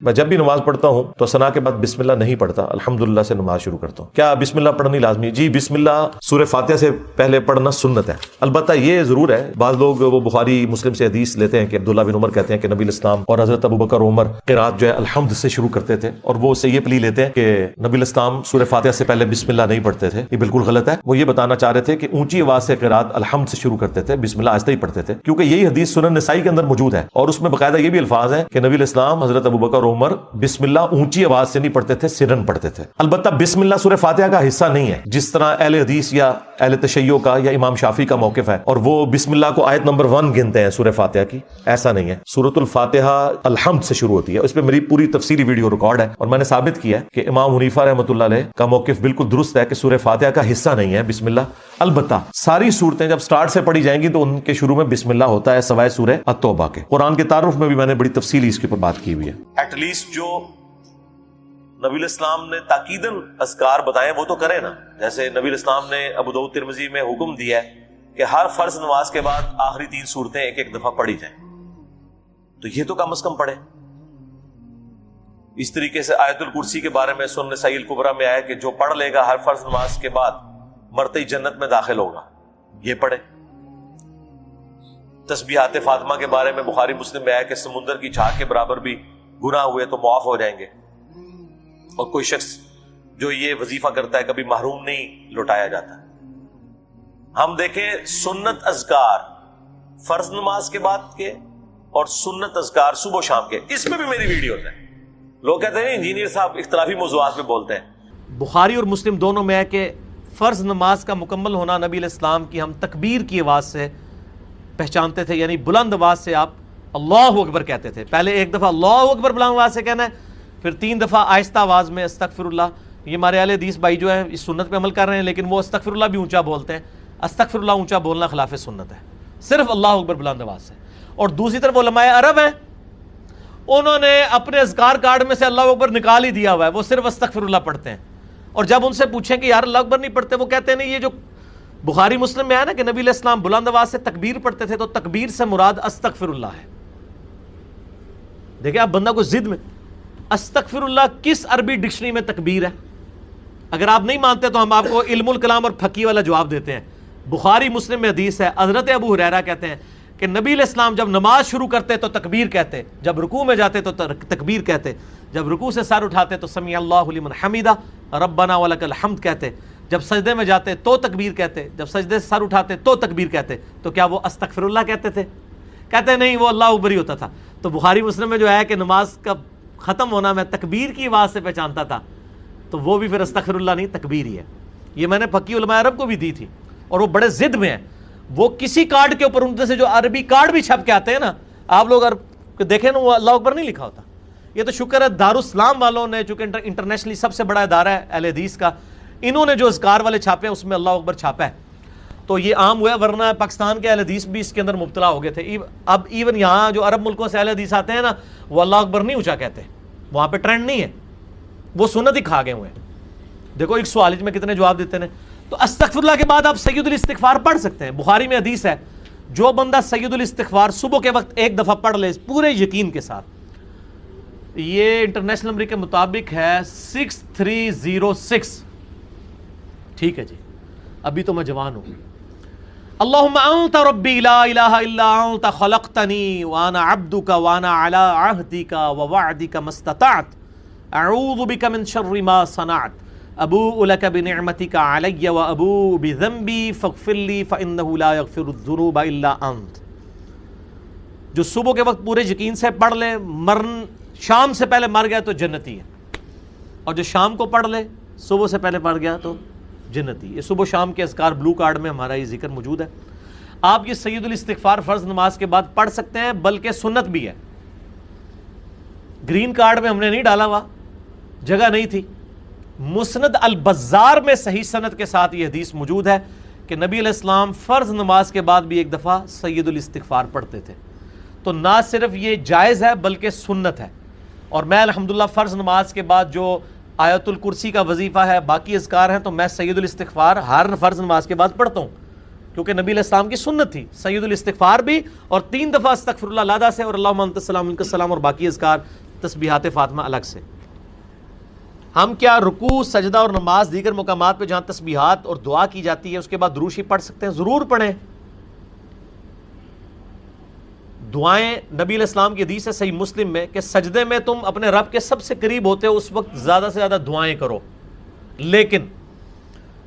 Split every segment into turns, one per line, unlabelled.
میں جب بھی نماز پڑھتا ہوں تو ثنا کے بعد بسم اللہ نہیں پڑھتا، الحمدللہ سے نماز شروع کرتا ہوں۔ کیا بسم اللہ پڑھنی لازمی؟ جی، بسم اللہ سورہ فاتحہ سے پہلے پڑھنا سنت ہے۔ البتہ یہ ضرور ہے، بعض لوگ وہ بخاری مسلم سے حدیث لیتے ہیں کہ عبداللہ بن عمر کہتے ہیں کہ نبی الاسلام اور حضرت ابوبکر عمر قرات جو ہے الحمد سے شروع کرتے تھے، اور وہ اس سے یہ پلی لیتے ہیں کہ نبی الاسلام سورہ فاتحہ سے پہلے بسم اللہ نہیں پڑھتے تھے۔ یہ بالکل غلط ہے۔ وہ یہ بتانا چاہ رہے تھے کہ اونچی آواز سے قرات الحمد سے شروع کرتے تھے، بسم اللہ آہستہ ہی پڑھتے تھے، کیونکہ یہی حدیث سنن نسائی کے اندر موجود ہے، اور اس میں باقاعدہ یہ بھی الفاظ ہیں کہ نبی الاسلام حضرت ابوبکر عمر بسم اللہ اونچی آواز سے نہیں پڑھتے تھے، سرن پڑھتے تھے۔ البتہ بسم اللہ سورہ فاتحہ کا حصہ نہیں ہے، جس طرح اہل حدیث یا اہل تشیع کا یا امام شافعی کا موقف ہے، اور وہ بسم اللہ کو آیت نمبر 1 گنتے ہیں سورہ فاتحہ کی۔ ایسا نہیں ہے، سورۃ الفاتحہ الحمد سے شروع ہوتی ہے۔ اس پہ میری پوری تفصیلی ویڈیو ریکارڈ ہے، اور میں نے ثابت کیا ہے کہ امام حنیفہ رحمۃ اللہ علیہ کا موقف بالکل درست ہے کہ سورہ فاتحہ کا حصہ نہیں ہے بسم اللہ۔ البتہ ساری صورتیں جب سٹارٹ سے پڑھی جائیں گی تو ان کے شروع میں بسم اللہ ہوتا ہے، سوائے سورہ التوبہ کے۔ قرآن کے تعارف میں بھی میں نے بڑی تفصیلی اس کے اوپر بات کی ہوئی ہے۔ ایٹ لیسٹ جو نبی الاسلام نے تاکیداً اذکار بتائے وہ تو کریں نا، جیسے نبی الاسلام نے ابو داؤد ترمذی میں حکم دیا ہے کہ ہر فرض نماز کے بعد آخری 3 سورتیں ایک ایک دفعہ پڑھی جائیں، تو یہ تو کم از کم پڑھے۔ اس طریقے سے آیت الکرسی کے بارے میں سنن نسائی الکبریٰ میں آیا کہ جو پڑھ لے گا ہر فرض نماز کے بعد مرتے ہی جنت میں داخل ہوگا، یہ پڑھے۔ تسبیحات فاطمہ کے بارے میں بخاری مسلم میں آیا کہ سمندر کی جھاگ کے برابر بھی گناہ ہوئے تو معاف ہو جائیں گے، اور کوئی شخص جو یہ وظیفہ کرتا ہے کبھی محروم نہیں لوٹایا جاتا۔ ہم دیکھیں سنت اذکار فرض نماز کے بعد کے اور سنت اذکار صبح و شام کے، اس میں بھی میری ویڈیوز ہیں۔ لوگ کہتے ہیں انجینئر صاحب اختلافی موضوعات پہ بولتے ہیں۔
بخاری اور مسلم دونوں میں ہے کہ فرض نماز کا مکمل ہونا نبی علیہ السلام کی ہم تکبیر کی آواز سے پہچانتے تھے، یعنی بلند آواز سے آپ اللہ اکبر کہتے تھے۔ پہلے ایک دفعہ اللہ اکبر بلند آواز سے کہنا ہے، پھر 3 دفعہ آہستہ آواز میں استغفر اللہ۔ یہ ہمارے اہل حدیث بھائی جو ہیں اس سنت پہ عمل کر رہے ہیں، لیکن وہ استغفر اللہ بھی اونچا بولتے ہیں۔ استغفر اللہ اونچا بولنا خلاف سنت ہے، صرف اللہ اکبر بلند آواز سے۔ اور دوسری طرف علماء عرب ہیں، انہوں نے اپنے اذکار کارڈ میں سے اللہ اکبر نکال ہی دیا ہوا ہے، وہ صرف استغفر اللہ پڑھتے ہیں۔ اور جب ان سے پوچھیں کہ یار اللہ اکبر نہیں پڑھتے، وہ کہتے ہیں نہیں، یہ جو بخاری مسلم میں ہے نا کہ نبی علیہ السلام بلند آواز سے تکبیر پڑھتے تھے، تو تکبیر سے مراد استغفر اللہ ہے۔ دیکھیں آپ بندہ کو ضد میں، استغفر اللہ کس عربی ڈکشنری میں تکبیر ہے؟ اگر آپ نہیں مانتے تو ہم آپ کو علم الکلام اور فقہ والا جواب دیتے ہیں۔ بخاری مسلم میں حدیث ہے، حضرت ابو ہریرہ کہتے ہیں کہ نبی علیہ السلام جب نماز شروع کرتے تو تکبیر کہتے، جب رکوع میں جاتے تو تکبیر کہتے، جب رکوع سے سر اٹھاتے تو سمیع اللہ لمن حمیدہ ربنا ولک الحمد کہتے، جب سجدے میں جاتے تو تکبیر کہتے، جب سجدے سے سر اٹھاتے تو تکبیر کہتے۔ تو کیا وہ استغفر اللہ کہتے تھے؟ کہتے نہیں، وہ اللہ اکبر ہی ہوتا تھا۔ تو بخاری مسلم میں جو ہے کہ نماز کا ختم ہونا میں تکبیر کی آواز سے پہچانتا تھا، تو وہ بھی پھر استغفر اللہ نہیں، تکبیر ہی ہے۔ یہ میں نے فقی علماء عرب کو بھی دی تھی، اور وہ بڑے ضد میں ہیں۔ وہ کسی کارڈ کے اوپر ان سے جو عربی کارڈ بھی چھپ کے آتے ہیں نا، آپ لوگ دیکھیں نا، وہ اللہ اکبر نہیں لکھا ہوتا۔ یہ تو شکر ہے دارالاسلام والوں نے، چونکہ انٹرنیشنلی سب سے بڑا ادارہ ہے اہل حدیث کا، انہوں نے جو اذکار والے چھاپے ہیں اس میں اللہ اکبر چھاپا ہے، تو یہ عام ہوا، ورنہ پاکستان کے اہل حدیث بھی اس کے اندر مبتلا ہو گئے تھے۔ اب ایون یہاں جو عرب ملکوں سے اہل حدیث آتے ہیں نا، وہ اللہ اکبر نہیں اونچا کہتے، وہاں پہ ٹرینڈ نہیں ہے، وہ سنت ہی کھا گئے ہوئے ہیں۔ دیکھو ایک سوال میں کتنے جواب دیتے ہیں۔ تو استغفر اللہ کے بعد آپ سید الاستغفار پڑھ سکتے ہیں۔ بخاری میں حدیث ہے، جو بندہ سید الاستغفار صبح کے وقت ایک دفعہ پڑھ لے پورے یقین کے ساتھ، یہ انٹرنیشنل نمبر کے مطابق ہے 6306۔ ٹھیک ہے جی، ابھی تو میں جوان ہوں۔ اللہم انت ربی لا الہ الا انت خلقتنی وانا عبدک وانا علی عہدک ووعدک ما استطعت اعوذ بک من شر ما صنعت ابوء لک بنعمتک علی وابوء بذنبی فاغفر لی فانہ لا یغفر الذنوب الا انت۔ جو صبح کے وقت پورے یقین سے پڑھ لے، شام سے پہلے مر گیا تو جنتی ہے، اور جو شام کو پڑھ لے صبح سے پہلے پڑھ گیا تو جنتی۔ یہ صبح شام کے اذکار بلو کارڈ میں ہمارا یہ ذکر موجود ہے۔ آپ یہ سید الاستغفار فرض نماز کے بعد پڑھ سکتے ہیں، بلکہ سنت بھی ہے۔ گرین کارڈ میں ہم نے نہیں ڈالا ہوا، جگہ نہیں تھی۔ مسند البزار میں صحیح سند کے ساتھ یہ حدیث موجود ہے کہ نبی علیہ السلام فرض نماز کے بعد بھی ایک دفعہ سید الاستغفار پڑھتے تھے۔ تو نہ صرف یہ جائز ہے بلکہ سنت ہے۔ اور میں الحمدللہ فرض نماز کے بعد جو آیت الکرسی کا وظیفہ ہے، باقی اذکار ہیں، تو میں سید الاستغفار ہر فرض نماز کے بعد پڑھتا ہوں، کیونکہ نبی علیہ السلام کی سنت تھی سید الاستغفار بھی، اور 3 دفعہ استغفر اللہ لادہ سے، اور اللہم انت السلام منک السلام، اور باقی اذکار تسبیحات فاطمہ الگ سے. ہم کیا رکوع سجدہ اور نماز دیگر مقامات پہ جہاں تسبیحات اور دعا کی جاتی ہے اس کے بعد درود شریف پڑھ سکتے ہیں؟ ضرور پڑھیں. دعائیں نبی علیہ السلام کی حدیث ہے صحیح مسلم میں کہ سجدے میں تم اپنے رب کے سب سے قریب ہوتے ہو، اس وقت زیادہ سے زیادہ دعائیں کرو. لیکن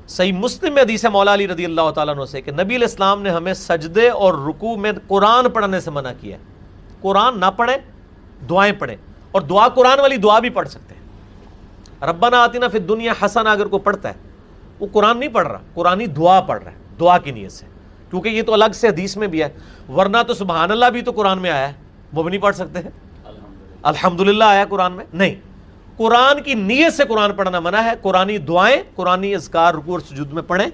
صحیح مسلم میں حدیث ہے مولا علی رضی اللہ تعالیٰ عنہ سے کہ نبی علیہ السلام نے ہمیں سجدے اور رکوع میں قرآن پڑھنے سے منع کیا ہے. قرآن نہ پڑھیں، دعائیں پڑھیں. اور دعا قرآن والی دعا بھی پڑھ سکتے ہیں. ربنا آتنا فی الدنیا حسنہ اگر کوئی پڑھتا ہے وہ قرآن نہیں پڑھ رہا، قرآنی دعا پڑھ رہا ہے، دعا کی نیت سے، کیونکہ یہ تو الگ سے حدیث میں بھی ہے. ورنہ تو سبحان اللہ بھی تو قرآن میں آیا ہے، وہ بھی نہیں پڑھ سکتے ہیں. الحمدللہ آیا قرآن میں نہیں. قرآن کی نیت سے قرآن پڑھنا منع ہے. قرآنی دعائیں، قرآنی اذکار رکوع اور سجود میں پڑھیں.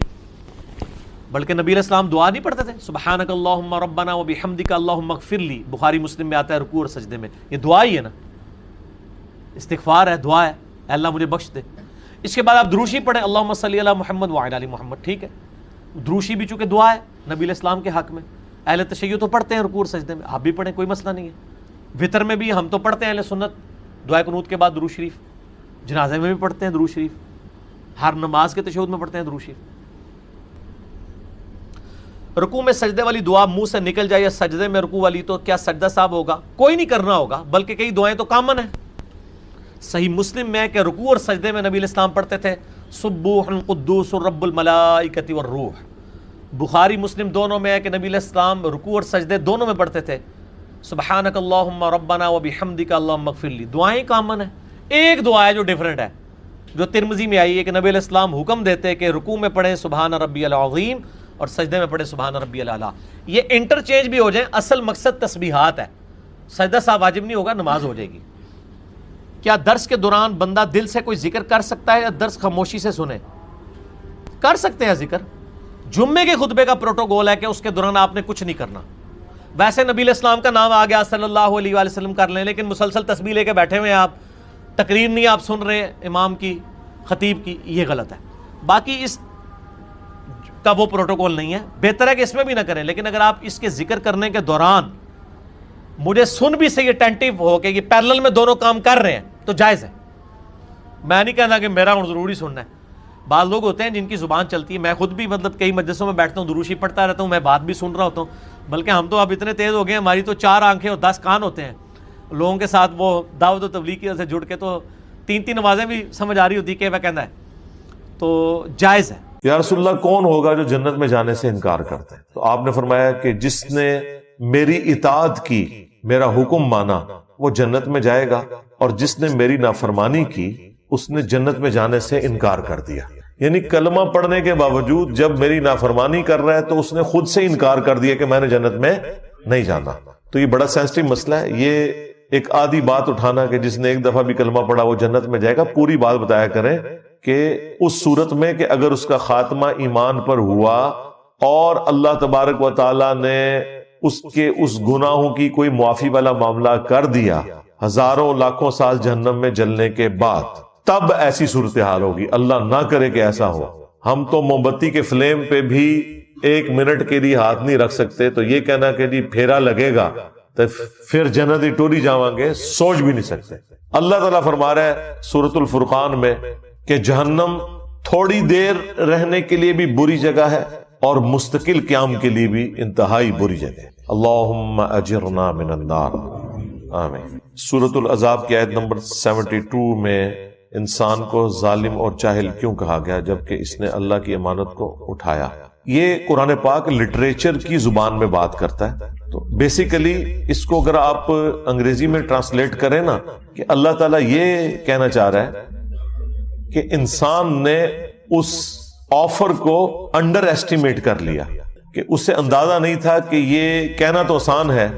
بلکہ نبی علیہ السلام دعا نہیں پڑھتے تھے، سبحانک اللہم ربنا وبحمدک اللہم اغفر لی، بخاری مسلم میں آتا ہے رکوع اور سجدے میں. یہ دعا ہی ہے نا، استغفار ہے، دعا ہے، اے اللہ مجھے بخش دے. اس کے بعد آپ درود شریف پڑھیں، اللہم صلی علی محمد وعلی آل محمد. ٹھیک ہے، درود شریف بھی چونکہ دعا ہے نبی علیہ السلام کے حق میں. اہل تشیع تو پڑھتے ہیں رکوع اور سجدے میں، آپ بھی پڑھیں، کوئی مسئلہ نہیں ہے. وطر میں بھی ہم تو پڑھتے ہیں اہل سنت دعائے قنوت کے بعد درود شریف. جنازے میں بھی پڑھتے ہیں درود شریف. ہر نماز کے تشہد میں پڑھتے ہیں درود شریف. رکوع میں سجدے والی دعا منہ سے نکل جائے یا سجدے میں رکوع والی تو کیا سجدہ صاحب ہوگا؟ کوئی نہیں کرنا ہوگا، بلکہ کئی دعائیں تو کامن ہیں. صحیح مسلم میں کہ رکوع اور سجدے میں نبی علیہ السلام پڑھتے تھے سبوح قدوس رب الملائکۃ والروح. بخاری مسلم دونوں میں ہے کہ نبی علیہ السلام رکوع اور سجدے دونوں میں پڑھتے تھے سبحانک اللہم ربنا وبحمدک اللہم اغفر لی. دعائیں کامن ہیں. ایک دعا ہے جو ڈیفرنٹ ہے، جو ترمذی میں آئی ہے کہ نبی علیہ السلام حکم دیتے کہ رکوع میں پڑھیں سبحان ربی العظیم اور سجدے میں پڑھیں سبحان ربی الاعلیٰ. یہ انٹرچینج بھی ہو جائیں، اصل مقصد تسبیحات ہے. سجدہ صاحب واجب نہیں ہوگا، نماز ہو جائے گی. کیا درس کے دوران بندہ دل سے کوئی ذکر کر سکتا ہے یا درس خاموشی سے سنے؟ کر سکتے ہیں ذکر. جمعے کے خطبے کا پروٹوکول ہے کہ اس کے دوران آپ نے کچھ نہیں کرنا. ویسے نبی علیہ السلام کا نام آ گیا صلی اللہ علیہ وآلہ وسلم کر لیں، لیکن مسلسل تسبیح لے کے بیٹھے ہوئے ہیں آپ، تقریر نہیں آپ سن رہے امام کی، خطیب کی، یہ غلط ہے. باقی اس کا وہ پروٹوکول نہیں ہے. بہتر ہے کہ اس میں بھی نہ کریں، لیکن اگر آپ اس کے ذکر کرنے کے دوران مجھے سن بھی صحیح اٹینٹیو ہو کہ یہ پیرلل میں دونوں کام کر رہے ہیں تو جائز ہے. میں نہیں کہنا کہ میرا ہوں ضروری سننا ہے. بعض لوگ ہوتے ہیں جن کی زبان چلتی ہے، میں خود بھی مطلب کئی مجلسوں میں بیٹھتا ہوں، درود شریف پڑھتا رہتا ہوں، میں بات بھی سن رہا ہوتا ہوں. بلکہ ہم تو اب اتنے تیز ہو گئے ہیں، ہماری تو 4 آنکھیں اور 10 کان ہوتے ہیں. لوگوں کے ساتھ وہ دعوت و تبلیغ کی وجہ سے جڑ کے تو 3 نمازیں بھی سمجھ آ رہی ہوتی کہ وہ کہنا ہے تو جائز ہے.
یا رسول اللہ کون ہوگا جو جنت میں جانے سے انکار کرتا ہے؟ تو آپ نے فرمایا کہ جس نے میری اطاعت کی، میرا حکم مانا، وہ جنت میں جائے گا، اور جس نے میری نافرمانی کی اس نے جنت میں جانے سے انکار کر دیا. یعنی کلمہ پڑھنے کے باوجود جب میری نافرمانی کر رہا ہے تو اس نے خود سے انکار کر دیا کہ میں نے جنت میں نہیں جانا. تو یہ بڑا سینسٹیو مسئلہ ہے. یہ ایک آدھی بات اٹھانا کہ جس نے ایک دفعہ بھی کلمہ پڑھا وہ جنت میں جائے گا، پوری بات بتایا کریں کہ اس صورت میں کہ اگر اس کا خاتمہ ایمان پر ہوا اور اللہ تبارک و تعالی نے اس گناہوں کی کوئی معافی والا معاملہ کر دیا ہزاروں لاکھوں سال جہنم میں جلنے کے بعد، تب ایسی صورتحال ہوگی. اللہ نہ کرے کہ ایسا ہو. ہم تو موم بتی کے فلیم پہ بھی 1 منٹ کے لیے ہاتھ نہیں رکھ سکتے، تو یہ کہنا کہ جی پھیرا لگے گا تو پھر جنت ہی ٹوری جاؤں گے، سوچ بھی نہیں سکتے. اللہ تعالیٰ فرما رہا ہے سورۃ الفرقان میں کہ جہنم تھوڑی دیر رہنے کے لیے بھی بری جگہ ہے اور مستقل قیام کے لیے بھی انتہائی بری جگہ ہے. اللہم اجرنا من النار، آمین. سورۃ الاحزاب کی آیت نمبر 72 میں انسان کو ظالم اور جاہل کیوں کہا گیا جبکہ اس نے اللہ کی امانت کو اٹھایا؟ یہ قرآن پاک لٹریچر کی زبان میں بات کرتا ہے. تو بیسیکلی اس کو اگر آپ انگریزی میں ٹرانسلیٹ کریں نا، کہ اللہ تعالیٰ یہ کہنا چاہ رہا ہے کہ انسان نے اس آفر کو انڈر ایسٹیمیٹ کر لیا، کہ اسے اندازہ نہیں تھا کہ یہ کہنا تو آسان ہے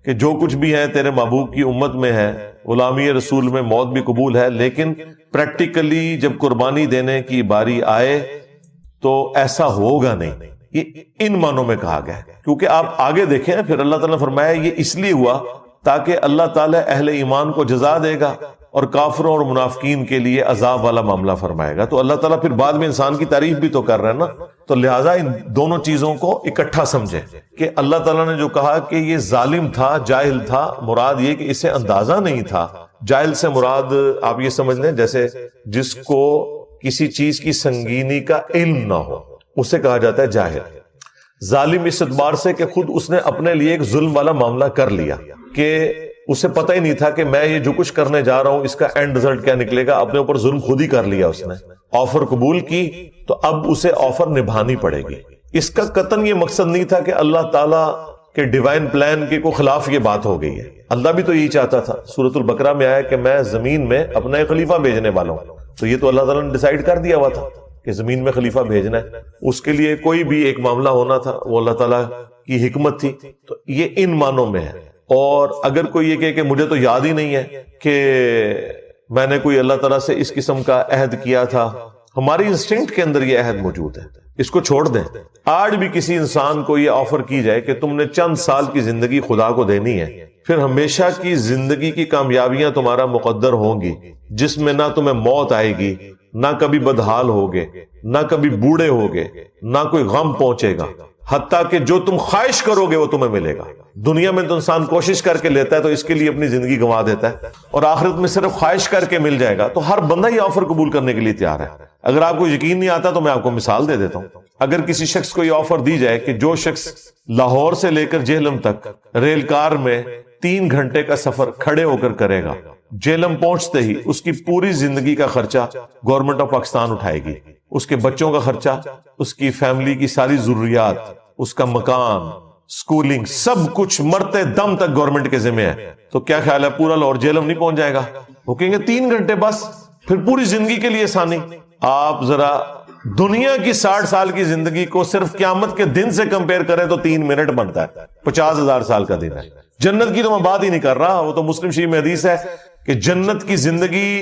کہ جو کچھ بھی ہے تیرے محبوب کی امت میں ہے، غلامی رسول میں موت بھی قبول ہے، لیکن پریکٹیکلی جب قربانی دینے کی باری آئے تو ایسا ہوگا نہیں. یہ ان معنوں میں کہا گیا ہے. کیونکہ آپ آگے دیکھیں پھر اللہ تعالیٰ نے فرمایا یہ اس لیے ہوا تاکہ اللہ تعالیٰ اہل ایمان کو جزا دے گا اور کافروں اور منافقین کے لیے عذاب والا معاملہ فرمائے گا. تو اللہ تعالیٰ پھر بعد میں انسان کی تعریف بھی تو کر رہا ہے نا. تو لہٰذا ان دونوں چیزوں کو اکٹھا سمجھے کہ اللہ تعالیٰ نے جو کہا کہ یہ ظالم تھا، جاہل تھا، مراد یہ کہ اسے اندازہ نہیں تھا. جاہل سے مراد آپ یہ سمجھ لیں جیسے جس کو کسی چیز کی سنگینی کا علم نہ ہو، اسے کہا جاتا ہے جاہل. ظالم اس اعتبار سے کہ خود اس نے اپنے لیے ایک ظلم والا معاملہ کر لیا کہ اسے پتہ ہی نہیں تھا کہ میں یہ جو کچھ کرنے جا رہا ہوں اس کا اینڈ رزلٹ کیا نکلے گا. اپنے اوپر ظلم خود ہی کر لیا. اس نے آفر قبول کی تو اب اسے آفر نبھانی پڑے گی. اس کا قطعاً یہ مقصد نہیں تھا کہ اللہ تعالیٰ کہ ڈیوائن پلان کے کو خلاف یہ بات ہو گئی ہے. اللہ بھی تو یہی چاہتا تھا. سورۃ البقرہ میں آیا کہ میں زمین میں اپنا ایک خلیفہ بھیجنے والا ہوں. تو یہ تو اللہ تعالیٰ نے ڈیسائیڈ کر دیا ہوا تھا کہ زمین میں خلیفہ بھیجنا ہے. اس کے لیے کوئی بھی ایک معاملہ ہونا تھا، وہ اللہ تعالیٰ کی حکمت تھی. تو یہ ان معنوں میں ہے. اور اگر کوئی یہ کہے کہ مجھے تو یاد ہی نہیں ہے کہ میں نے کوئی اللہ تعالیٰ سے اس قسم کا عہد کیا تھا، ہماری انسٹنکٹ کے اندر یہ عہد موجود ہے، اس کو چھوڑ دیں. آج بھی کسی انسان کو یہ آفر کی جائے کہ تم نے چند سال کی زندگی خدا کو دینی ہے، پھر ہمیشہ کی زندگی کی کامیابیاں تمہارا مقدر ہوں گی، جس میں نہ تمہیں موت آئے گی، نہ کبھی بدحال ہوگے، نہ کبھی بوڑھے ہوگے، نہ کوئی غم پہنچے گا، حتیٰ کہ جو تم خواہش کرو گے وہ تمہیں ملے گا. دنیا میں تو انسان کوشش کر کے لیتا ہے تو اس کے لیے اپنی زندگی گنوا دیتا ہے، اور آخرت میں صرف خواہش کر کے مل جائے گا. تو ہر بندہ یہ آفر قبول کرنے کے لیے تیار ہے. اگر آپ کو یقین نہیں آتا تو میں آپ کو مثال دے دیتا ہوں. اگر کسی شخص کو یہ آفر دی جائے کہ جو شخص لاہور سے لے کر جہلم تک ریل کار میں 3 گھنٹے کا سفر کھڑے ہو کر کرے گا، جہلم پہنچتے ہی اس کی پوری زندگی کا خرچہ گورنمنٹ آف پاکستان اٹھائے گی. اس کے بچوں کا خرچہ، اس کی فیملی کی ساری ضروریات، اس کا مکان، سکولنگ، سب کچھ مرتے دم تک گورنمنٹ کے ذمہ ہے. تو کیا خیال ہے پورا لاہور جہلم نہیں پہنچ جائے گا؟ وہ کہیں گے 3 گھنٹے بس، پھر پوری زندگی کے لیے آسانی. آپ ذرا دنیا کی 60 سال کی زندگی کو صرف قیامت کے دن سے کمپیئر کریں تو 3 منٹ بنتا ہے. 50,000 سال کا دن ہے. جنت کی تو میں بات ہی نہیں کر رہا، وہ تو مسلم شریف میں حدیث ہے کہ جنت کی زندگی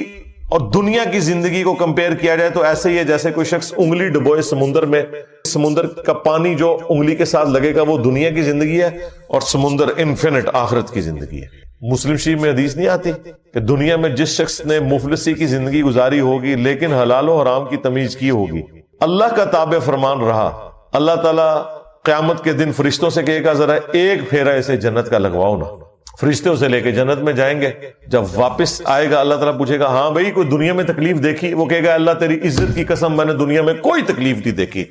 اور دنیا کی زندگی کو کمپیئر کیا جائے تو ایسے ہی ہے جیسے کوئی شخص انگلی ڈبوئے سمندر میں، سمندر کا پانی جو انگلی کے ساتھ لگے گا وہ دنیا کی زندگی ہے، اور سمندر انفینٹ آخرت کی زندگی ہے. مسلم شریف میں حدیث نہیں آتی کہ دنیا میں جس شخص نے مفلسی کی زندگی گزاری ہوگی لیکن حلال و حرام کی تمیز کی ہوگی، اللہ کا تابع فرمان رہا، اللہ تعالیٰ قیامت کے دن فرشتوں سے کہے گا ذرا ایک پھیرا اسے جنت کا لگواؤ نا. فرشتے اسے لے کے جنت میں جائیں گے. جب واپس آئے گا اللہ تعالیٰ پوچھے گا ہاں بھائی کوئی دنیا میں تکلیف دیکھی؟ وہ کہے گا اللہ تیری عزت کی قسم میں نے دنیا میں کوئی تکلیف نہیں دیکھی.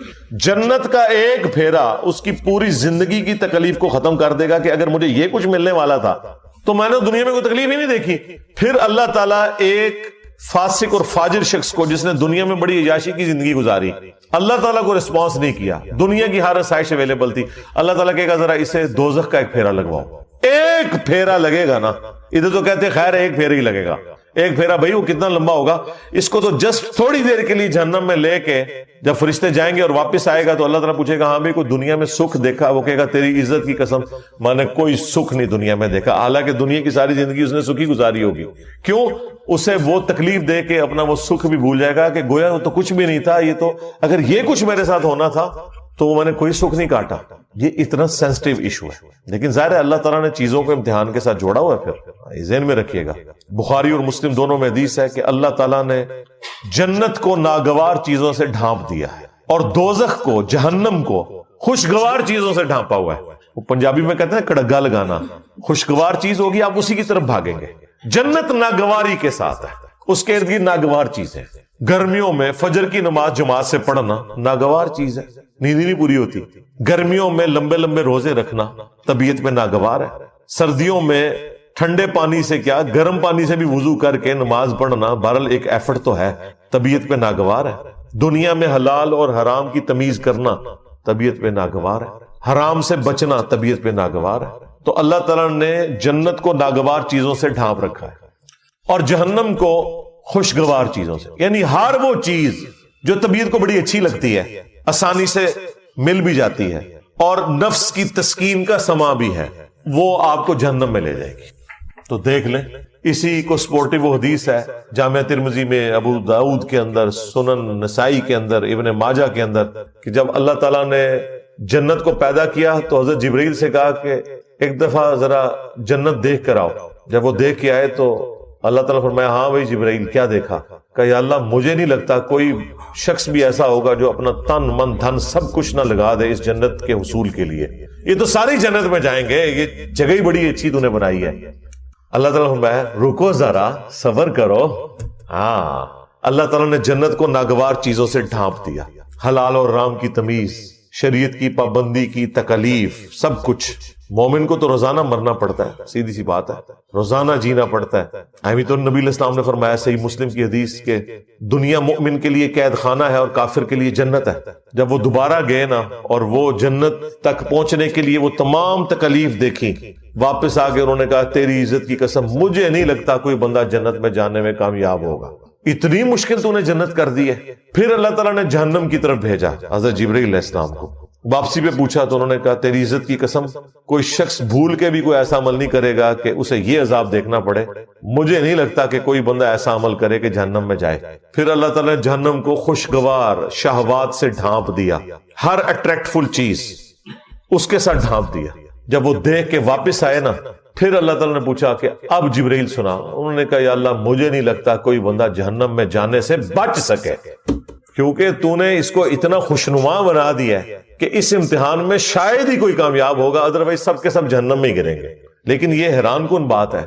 جنت کا ایک پھیرا اس کی پوری زندگی کی تکلیف کو ختم کر دے گا کہ اگر مجھے یہ کچھ ملنے والا تھا تو میں نے دنیا میں کوئی تکلیف ہی نہیں دیکھی. پھر اللہ تعالیٰ ایک فاسق اور فاجر شخص کو جس نے دنیا میں بڑی عیاشی کی زندگی گزاری، اللہ تعالیٰ کو رسپانس نہیں کیا، دنیا کی ہر آسائش اویلیبل تھی، اللہ تعالیٰ کہے گا ذرا اسے دوزخ کا ایک پھیرا لگواؤ. ایک پھیرا لگے گا نا، ادھر تو کہتے خیر ایک پھیرا ہی لگے گا. ایک پھیرا بھائی وہ کتنا لمبا ہوگا. اس کو تو جسٹ تھوڑی دیر کے لیے جہنم میں لے کے جب فرشتے جائیں گے اور واپس آئے گا تو اللہ تعالیٰ پوچھے گا ہاں بھائی کوئی دنیا میں سکھ دیکھا؟ وہ کہے گا تیری عزت کی قسم میں نے کوئی سکھ نہیں دنیا میں دیکھا. حالانکہ دنیا کی ساری زندگی اس نے سکھی گزاری ہوگی. کیوں؟ اسے وہ تکلیف دے کے اپنا وہ سکھ بھی بھول جائے گا کہ گویا وہ تو کچھ بھی نہیں تھا، یہ تو اگر یہ کچھ میرے ساتھ ہونا تھا تو میں نے کوئی سکھ نہیں کاٹا. یہ اتنا سینسٹیو ایشو ہے، لیکن ظاہر ہے اللہ تعالیٰ نے چیزوں کو امتحان کے ساتھ جوڑا ہوا ہے. پھر ذہن میں رکھیے گا بخاری اور مسلم دونوں میں حدیث ہے کہ اللہ تعالیٰ نے جنت کو ناگوار چیزوں سے ڈھانپ دیا ہے اور دوزخ کو، جہنم کو خوشگوار چیزوں سے ڈھانپا ہوا ہے. وہ پنجابی میں کہتے ہیں کڑگا لگانا. خوشگوار چیز ہوگی آپ اسی کی طرف بھاگیں گے. جنت ناگواری کے ساتھ ہے، اس کے ارد گرد ناگوار چیز ہے. گرمیوں میں فجر کی نماز جماعت سے پڑھنا ناگوار چیز ہے، نیند نہیں پوری ہوتی. گرمیوں میں لمبے لمبے روزے رکھنا طبیعت میں ناگوار ہے. سردیوں میں ٹھنڈے پانی سے کیا گرم پانی سے بھی وضو کر کے نماز پڑھنا بہرحال ایک ایفرٹ تو ہے، طبیعت پہ ناگوار ہے. دنیا میں حلال اور حرام کی تمیز کرنا طبیعت پہ ناگوار ہے. حرام سے بچنا طبیعت پہ ناگوار ہے. تو اللہ تعالیٰ نے جنت کو ناگوار چیزوں سے ڈھانپ رکھا ہے اور جہنم کو خوشگوار چیزوں سے. یعنی ہر وہ چیز جو طبیعت کو بڑی اچھی لگتی ہے، آسانی سے مل بھی جاتی ہے اور نفس کی تسکین کا سما بھی ہے، وہ آپ کو جہنم میں لے جائے گی. تو دیکھ لیں، اسی کو سپورٹیو حدیث ہے جامعہ ترمذی میں، ابو داؤد کے اندر، سنن نسائی کے اندر، ابن ماجہ کے اندر، کہ جب اللہ تعالیٰ نے جنت کو پیدا کیا تو حضرت جبرائیل سے کہا کہ ایک دفعہ ذرا جنت دیکھ کر آؤ. جب وہ دیکھ کے آئے تو اللہ تعالیٰ فرمایا ہاں بھائی جبرائیل کیا دیکھا؟ کہ یا اللہ مجھے نہیں لگتا کوئی شخص بھی ایسا ہوگا جو اپنا تن من دھن سب کچھ نہ لگا دے اس جنت کے حصول کے لیے. یہ تو ساری جنت میں جائیں گے, یہ جگہ ہی بڑی اچھی تو نے بنائی ہے. اللہ تعالیٰ فرمایا رکو ذرا صبر کرو. ہاں اللہ تعالیٰ نے جنت کو ناگوار چیزوں سے ڈھانپ دیا, حلال اور حرام کی تمیز, شریعت کی پابندی کی تکلیف, سب کچھ. مومن کو تو روزانہ مرنا پڑتا ہے, سیدھی سی بات ہے, روزانہ جینا پڑتا ہے. ابھی تو نبی علیہ السلام نے فرمایا صحیح مسلم کی حدیث کہ دنیا مومن کے لیے قید خانہ ہے اور کافر کے لیے جنت ہے. جب وہ دوبارہ گئے نا اور وہ جنت تک پہنچنے کے لیے وہ تمام تکلیف دیکھی, واپس آ گئے, انہوں نے کہا تیری عزت کی قسم مجھے نہیں لگتا کوئی بندہ جنت میں جانے میں کامیاب ہوگا, اتنی مشکل تو نے جنت کر دی ہے. پھر اللہ تعالیٰ نے جہنم کی طرف بھیجا حضرت جبرائیل علیہ السلام کو. واپسی پہ پوچھا تو انہوں نے کہا تیری عزت کی قسم کوئی شخص بھول کے بھی کوئی ایسا عمل نہیں کرے گا کہ اسے یہ عذاب دیکھنا پڑے, مجھے نہیں لگتا کہ کوئی بندہ ایسا عمل کرے کہ جہنم میں جائے. پھر اللہ تعالیٰ نے جہنم کو خوشگوار شہوات سے ڈھانپ دیا, ہر اٹریکٹفل چیز اس کے ساتھ ڈھانپ دیا. جب وہ دیکھ کے واپس آئے نا پھر اللہ تعالیٰ نے پوچھا کہ اب جبرائیل سنا. انہوں نے کہا یا اللہ مجھے نہیں لگتا کوئی بندہ جہنم میں جانے سے بچ سکے, کیونکہ تو نے اس کو اتنا خوشنما بنا دیا ہے کہ اس امتحان میں شاید ہی کوئی کامیاب ہوگا, ادروائز سب کے سب جہنم میں ہی گریں گے. لیکن یہ حیران کن بات ہے,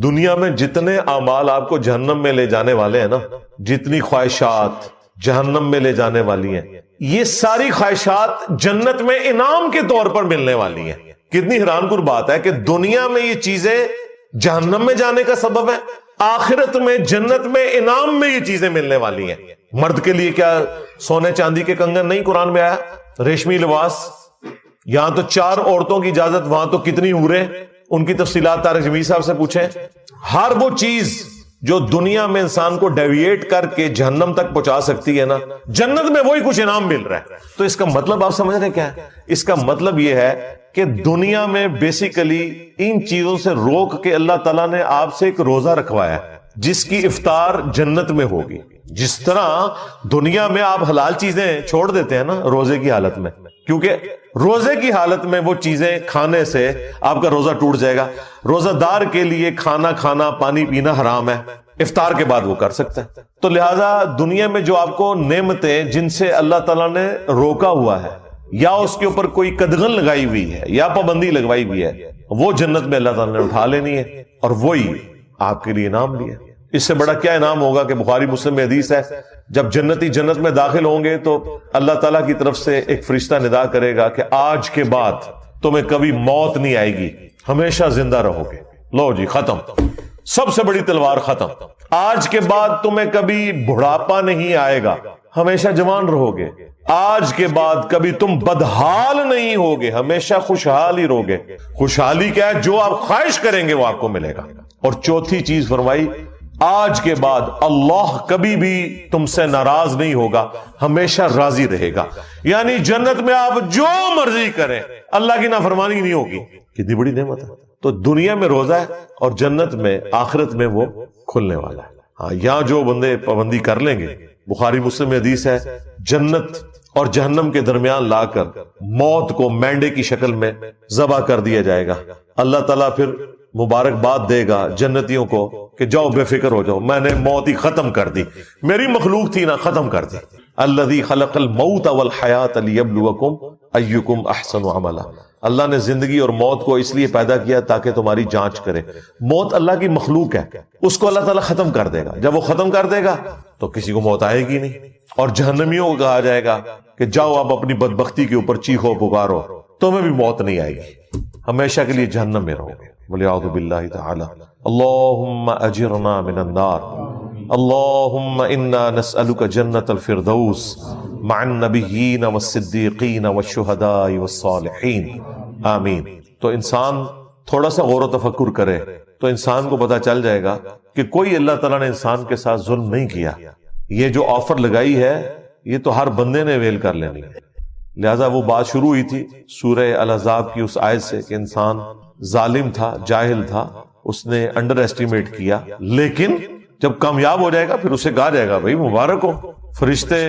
دنیا میں جتنے اعمال آپ کو جہنم میں لے جانے والے ہیں نا, جتنی خواہشات جہنم میں لے جانے والی ہیں, یہ ساری خواہشات جنت میں انعام کے طور پر ملنے والی ہیں. کتنی حیران کن بات ہے کہ دنیا میں یہ چیزیں جہنم میں جانے کا سبب ہے, آخرت میں جنت میں انعام میں یہ چیزیں ملنے والی ہیں. مرد کے لیے کیا سونے چاندی کے کنگن نہیں قرآن میں آیا, ریشمی لباس, یہاں تو 4 عورتوں کی اجازت, وہاں تو کتنی عورتیں, ان کی تفصیلات طارق جمیل صاحب سے پوچھیں. ہر وہ چیز جو دنیا میں انسان کو ڈیویٹ کر کے جہنم تک پہنچا سکتی ہے نا, جنت میں وہی کچھ انعام مل رہا ہے. تو اس کا مطلب آپ سمجھ رہے ہیں کیا ہے؟ اس کا مطلب یہ ہے کہ دنیا میں بیسیکلی ان چیزوں سے روک کے اللہ تعالیٰ نے آپ سے ایک روزہ رکھوایا جس کی افطار جنت میں ہوگی. جس طرح دنیا میں آپ حلال چیزیں چھوڑ دیتے ہیں نا روزے کی حالت میں, کیونکہ روزے کی حالت میں وہ چیزیں کھانے سے آپ کا روزہ ٹوٹ جائے گا. روزہ دار کے لیے کھانا کھانا پانی پینا حرام ہے, افطار کے بعد وہ کر سکتا ہے. تو لہذا دنیا میں جو آپ کو نعمتیں جن سے اللہ تعالیٰ نے روکا ہوا ہے یا اس کے اوپر کوئی قدغن لگائی ہوئی ہے یا پابندی لگوائی ہوئی ہے, وہ جنت میں اللہ تعالیٰ نے اٹھا لینی ہے اور وہی آپ کے لیے انعام بھی ہے. اس سے بڑا کیا انعام ہوگا کہ بخاری مسلم میں حدیث ہے جب جنتی جنت میں داخل ہوں گے تو اللہ تعالیٰ کی طرف سے ایک فرشتہ ندا کرے گا کہ آج کے بعد تمہیں کبھی موت نہیں آئے گی, ہمیشہ زندہ رہو گے. لو جی ختم, سب سے بڑی تلوار ختم. آج کے بعد تمہیں کبھی بڑھاپا نہیں آئے گا, ہمیشہ جوان رہو گے. آج کے بعد کبھی تم بدحال نہیں ہوگے, ہمیشہ خوشحال ہی رہو گے. خوشحالی کیا ہے؟ جو آپ خواہش کریں گے وہ آپ کو ملے گا. اور چوتھی چیز فرمائی, آج کے بعد اللہ کبھی بھی تم سے ناراض نہیں ہوگا, ہمیشہ راضی رہے گا. یعنی جنت میں آپ جو مرضی کریں اللہ کی نافرمانی نہیں ہوگی. کتنی بڑی نعمت ہے. تو دنیا میں روزہ ہے اور جنت میں آخرت میں وہ کھلنے والا ہے. ہاں یہاں جو بندے پابندی کر لیں گے, بخاری مسلم میں حدیث ہے جنت اور جہنم کے درمیان لا کر موت کو مینڈے کی شکل میں ذبح کر دیا جائے گا. اللہ تعالیٰ پھر مبارکباد دے گا جنتیوں کو کہ جاؤ بے فکر ہو جاؤ, میں نے موت ہی ختم کر دی, میری مخلوق تھی نا ختم کر دی. الذی خلق الموت والحیات لیبلوکم ایکم احسن عملا. اللہ نے زندگی اور موت کو اس لیے پیدا کیا تاکہ تمہاری جانچ کرے. موت اللہ کی مخلوق ہے, اس کو اللہ تعالیٰ ختم کر دے گا. جب وہ ختم کر دے گا تو کسی کو موت آئے گی نہیں. اور جہنمیوں کو کہا جائے گا کہ جاؤ آپ اپنی بدبختی کے اوپر چیخو پکارو, تمہیں بھی موت نہیں آئے گی, ہمیشہ کے لیے جہنم میں رہو گے. وَلِعَوْذُ بِاللَّهِ تَعَالَى. اللهم اجرنا من النار. اللهم انا نسألك جنة الفردوس مع النبيين والصديقين والشهداء والصالحين. آمین. تو انسان تھوڑا سا غور و تفکر کرے تو انسان کو پتا چل جائے گا کہ کوئی اللہ تعالیٰ نے انسان کے ساتھ ظلم نہیں کیا. یہ جو آفر لگائی ہے یہ تو ہر بندے نے ویل کر لینی ہے. لہذا وہ بات شروع ہوئی تھی سورہ الاحزاب کی اس آیت سے کہ انسان ظالم تھا, جاہل تھا, اس نے انڈر ایسٹیمیٹ کیا, لیکن جب کامیاب ہو جائے گا پھر اسے کہا جائے گا بھائی مبارک ہو, فرشتے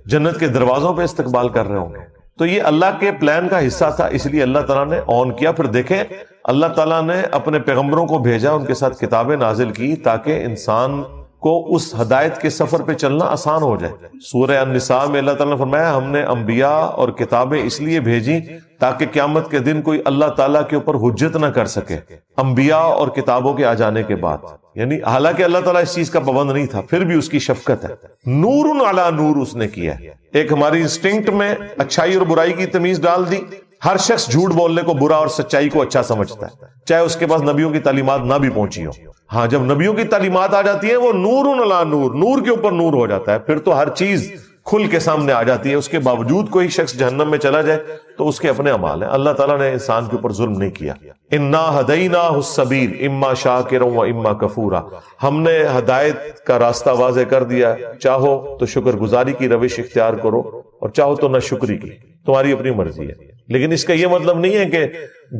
جنت کے دروازوں پہ استقبال کر رہے ہوں گے. تو یہ اللہ کے پلان کا حصہ تھا، اس لیے اللہ تعالیٰ نے آن کیا۔ پھر دیکھیں اللہ تعالیٰ نے اپنے پیغمبروں کو بھیجا، ان کے ساتھ کتابیں نازل کی تاکہ انسان کو اس ہدایت کے سفر پہ چلنا آسان ہو جائے۔ سورہ النساء میں اللہ تعالیٰ نے فرمایا ہم نے انبیاء اور کتابیں اس لیے بھیجی تاکہ قیامت کے دن کوئی اللہ تعالیٰ کے اوپر حجت نہ کر سکے انبیاء اور کتابوں کے آ جانے کے بعد۔ یعنی حالانکہ اللہ تعالیٰ اس چیز کا پابند نہیں تھا، پھر بھی اس کی شفقت ہے۔ نور علی نور اس نے کیا ہے۔ ایک ہماری انسٹنکٹ میں اچھائی اور برائی کی تمیز ڈال دی۔ ہر شخص جھوٹ بولنے کو برا اور سچائی کو اچھا سمجھتا ہے، چاہے اس کے پاس نبیوں کی تعلیمات نہ بھی پہنچی ہو۔ ہاں جب نبیوں کی تعلیمات آ جاتی ہیں وہ نور علی نور، نور کے اوپر نور ہو جاتا ہے، پھر تو ہر چیز کھل کے سامنے آ جاتی ہے۔ اس کے باوجود کوئی شخص جہنم میں چلا جائے تو اس کے اپنے اعمال ہیں۔ اللہ تعالیٰ نے انسان کے اوپر ظلم نہیں کیا۔ انا ہدیناہ السبیل اما شاکرا و اما کفورا، ہم نے ہدایت کا راستہ واضح کر دیا، چاہو تو شکر گزاری کی روش اختیار کرو اور چاہو تو نہ شکری کی، تمہاری اپنی مرضی ہے۔ لیکن اس کا یہ مطلب نہیں ہے کہ